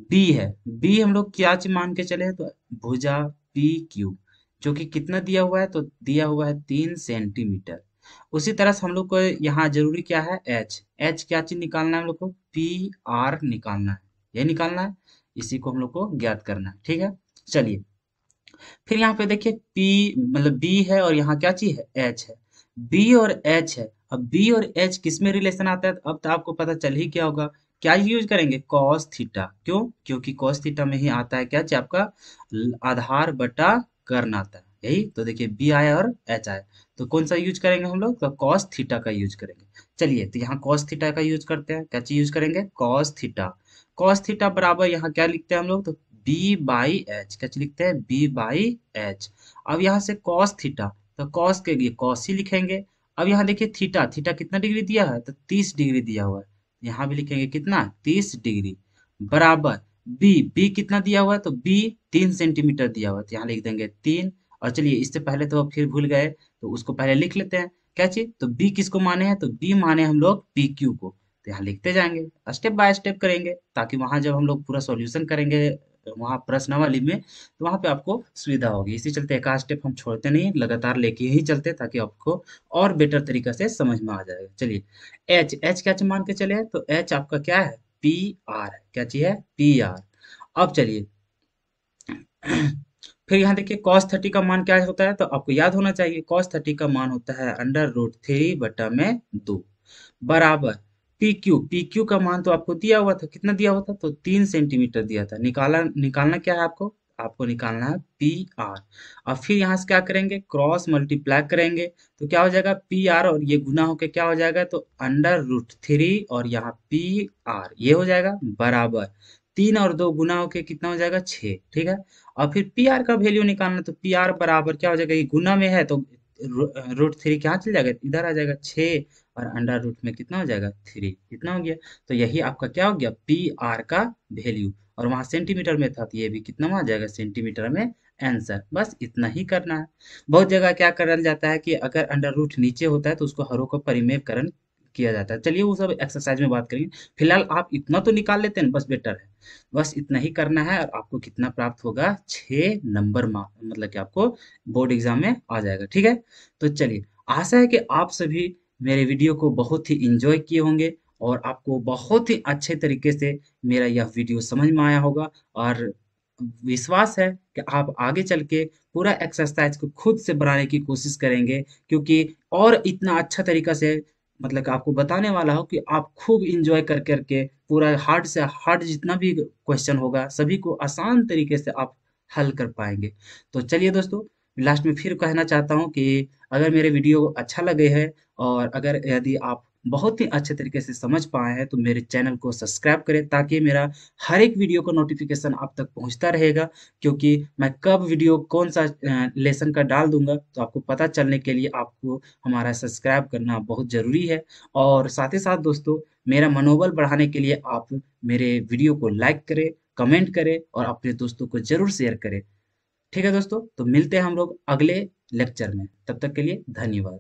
बी है, बी हम लोग क्या चीज मान के चले? तो भुजा पी क्यू, जो कि कितना दिया हुआ है? तो दिया हुआ है 3 सेंटीमीटर। उसी तरह से हम लोग को यहाँ जरूरी क्या है? एच, एच क्या चीज निकालना है हम लोग को? पी आर निकालना है। ये निकालना है, इसी को हम लोग को ज्ञात करना है। ठीक है, चलिए फिर यहाँ पे देखिए पी मतलब बी है और यहाँ क्या चीज है? एच है। बी और एच है। अब बी और एच किस में रिलेशन आता है? अब तो आपको पता चल ही क्या होगा। क्या यूज करेंगे? Cos theta. क्यों? क्योंकि कॉस थीटा में ही आता है क्या चीज? आपका आधार बटा कर्ण आता है। यही तो देखिए बी आया और एच आया। तो कौन सा यूज करेंगे हम लोग? तो कॉस थीटा का यूज करेंगे। चलिए तो यहाँ कॉस थीटा का यूज करते हैं। क्या चीज यूज करेंगे? Cos theta. कॉस थीटा बराबर यहाँ क्या लिखते हैं हम लोग? तो बी बाई एच। क्या चीज लिखते हैं? B by H. अब यहाँ से कॉस थीटा, तो कॉस के लिए कॉस ही लिखेंगे। अब यहाँ देखिए थीटा, थीटा कितना डिग्री दिया है? तो 30 डिग्री दिया हुआ है। यहाँ भी लिखेंगे कितना? 30 डिग्री। बराबर बी, बी कितना दिया हुआ है? तो बी 3 सेंटीमीटर दिया हुआ है। तो यहाँ लिख देंगे 3। और चलिए इससे पहले तो अब फिर भूल गए, तो उसको पहले लिख लेते हैं। क्या चीज? तो बी किसको माने हैं? तो बी माने हम लोग पी क्यू को। तो यहाँ लिखते जाएंगे, स्टेप बाय स्टेप करेंगे, ताकि वहां जब हम लोग पूरा सॉल्यूशन करेंगे वहां प्रश्नावली में, तो वहां पे आपको सुविधा होगी। इसी चलते एक आध स्टेप हम छोड़ते नहीं, लगातार लेके ही चलते, ताकि आपको और बेटर तरीका से समझ में आ जाएगा। चलिए एच, एच क्या चीज मान के चले? तो एच आपका क्या है? पी आर है। क्या चीज है? P R. अब चलिए फिर यहाँ देखिए cos 30 का मान क्या होता है? तो आपको याद होना चाहिए cos 30 का मान होता है √3 बटा में 2, बराबर पी क्यू। पी क्यू का मान तो आपको दिया हुआ था, कितना दिया हुआ था? तो 3 सेंटीमीटर दिया था। निकालना क्या है आपको? आपको निकालना है पी आर। और फिर यहाँ से क्या करेंगे? क्रॉस मल्टीप्लाई करेंगे। तो क्या हो जाएगा? पी आर और ये गुना होके क्या हो जाएगा? तो √3 और यहाँ पी आर ये हो जाएगा बराबर 3 और 2 गुना होके कितना हो जाएगा? 6। ठीक है। और फिर पी आर का वैल्यू निकालना, तो पी आर बराबर क्या हो जाएगा? ये गुना में है तो √3 क्या चल जाएगा? इधर आ जाएगा 6। और अंडर रूट में कितना हो जाएगा? 3। कितना हो गया? तो यही आपका क्या हो गया? पी आर का वैल्यू। और वहां सेंटीमीटर में था, तो ये भी कितना में आ जाएगा? सेंटीमीटर में आंसर। बस इतना ही करना है। बहुत जगह क्या करल जाता है कि अगर अंडर रूट नीचे होता है तो उसको हरों का परिमेयकरण किया जाता है। चलिए वो सब एक्सरसाइज में बात करेंगे। फिलहाल आप इतना तो निकाल लेते हैं, बस बेटर है। बस इतना ही करना है और आपको कितना प्राप्त होगा? 6 नंबर मतलब कि आपको बोर्ड एग्जाम में आ जाएगा। ठीक है। तो चलिए, आशा है कि आप सभी मेरे वीडियो को बहुत ही इंजॉय किए होंगे और आपको बहुत ही अच्छे तरीके से मेरा यह वीडियो समझ में आया होगा। और विश्वास है कि आप आगे चल के पूरा एक्सरसाइज को खुद से बनाने की कोशिश करेंगे, क्योंकि और इतना अच्छा तरीका से मतलब कि आपको बताने वाला हो कि आप खूब इंजॉय कर करके पूरा हार्ड से हार्ड जितना भी क्वेश्चन होगा सभी को आसान तरीके से आप हल कर पाएंगे। तो चलिए दोस्तों, लास्ट में फिर कहना चाहता हूँ कि अगर मेरे वीडियो अच्छा लगे है और अगर यदि आप बहुत ही अच्छे तरीके से समझ पाए हैं, तो मेरे चैनल को सब्सक्राइब करें, ताकि मेरा हर एक वीडियो का नोटिफिकेशन आप तक पहुंचता रहेगा। क्योंकि मैं कब वीडियो कौन सा लेसन का डाल दूंगा, तो आपको पता चलने के लिए आपको हमारा सब्सक्राइब करना बहुत ज़रूरी है। और साथ ही साथ दोस्तों, मेरा मनोबल बढ़ाने के लिए आप मेरे वीडियो को लाइक करें, कमेंट करें और अपने दोस्तों को ज़रूर शेयर करें। ठीक है दोस्तों, तो मिलते हैं हम लोग अगले लेक्चर में। तब तक के लिए धन्यवाद।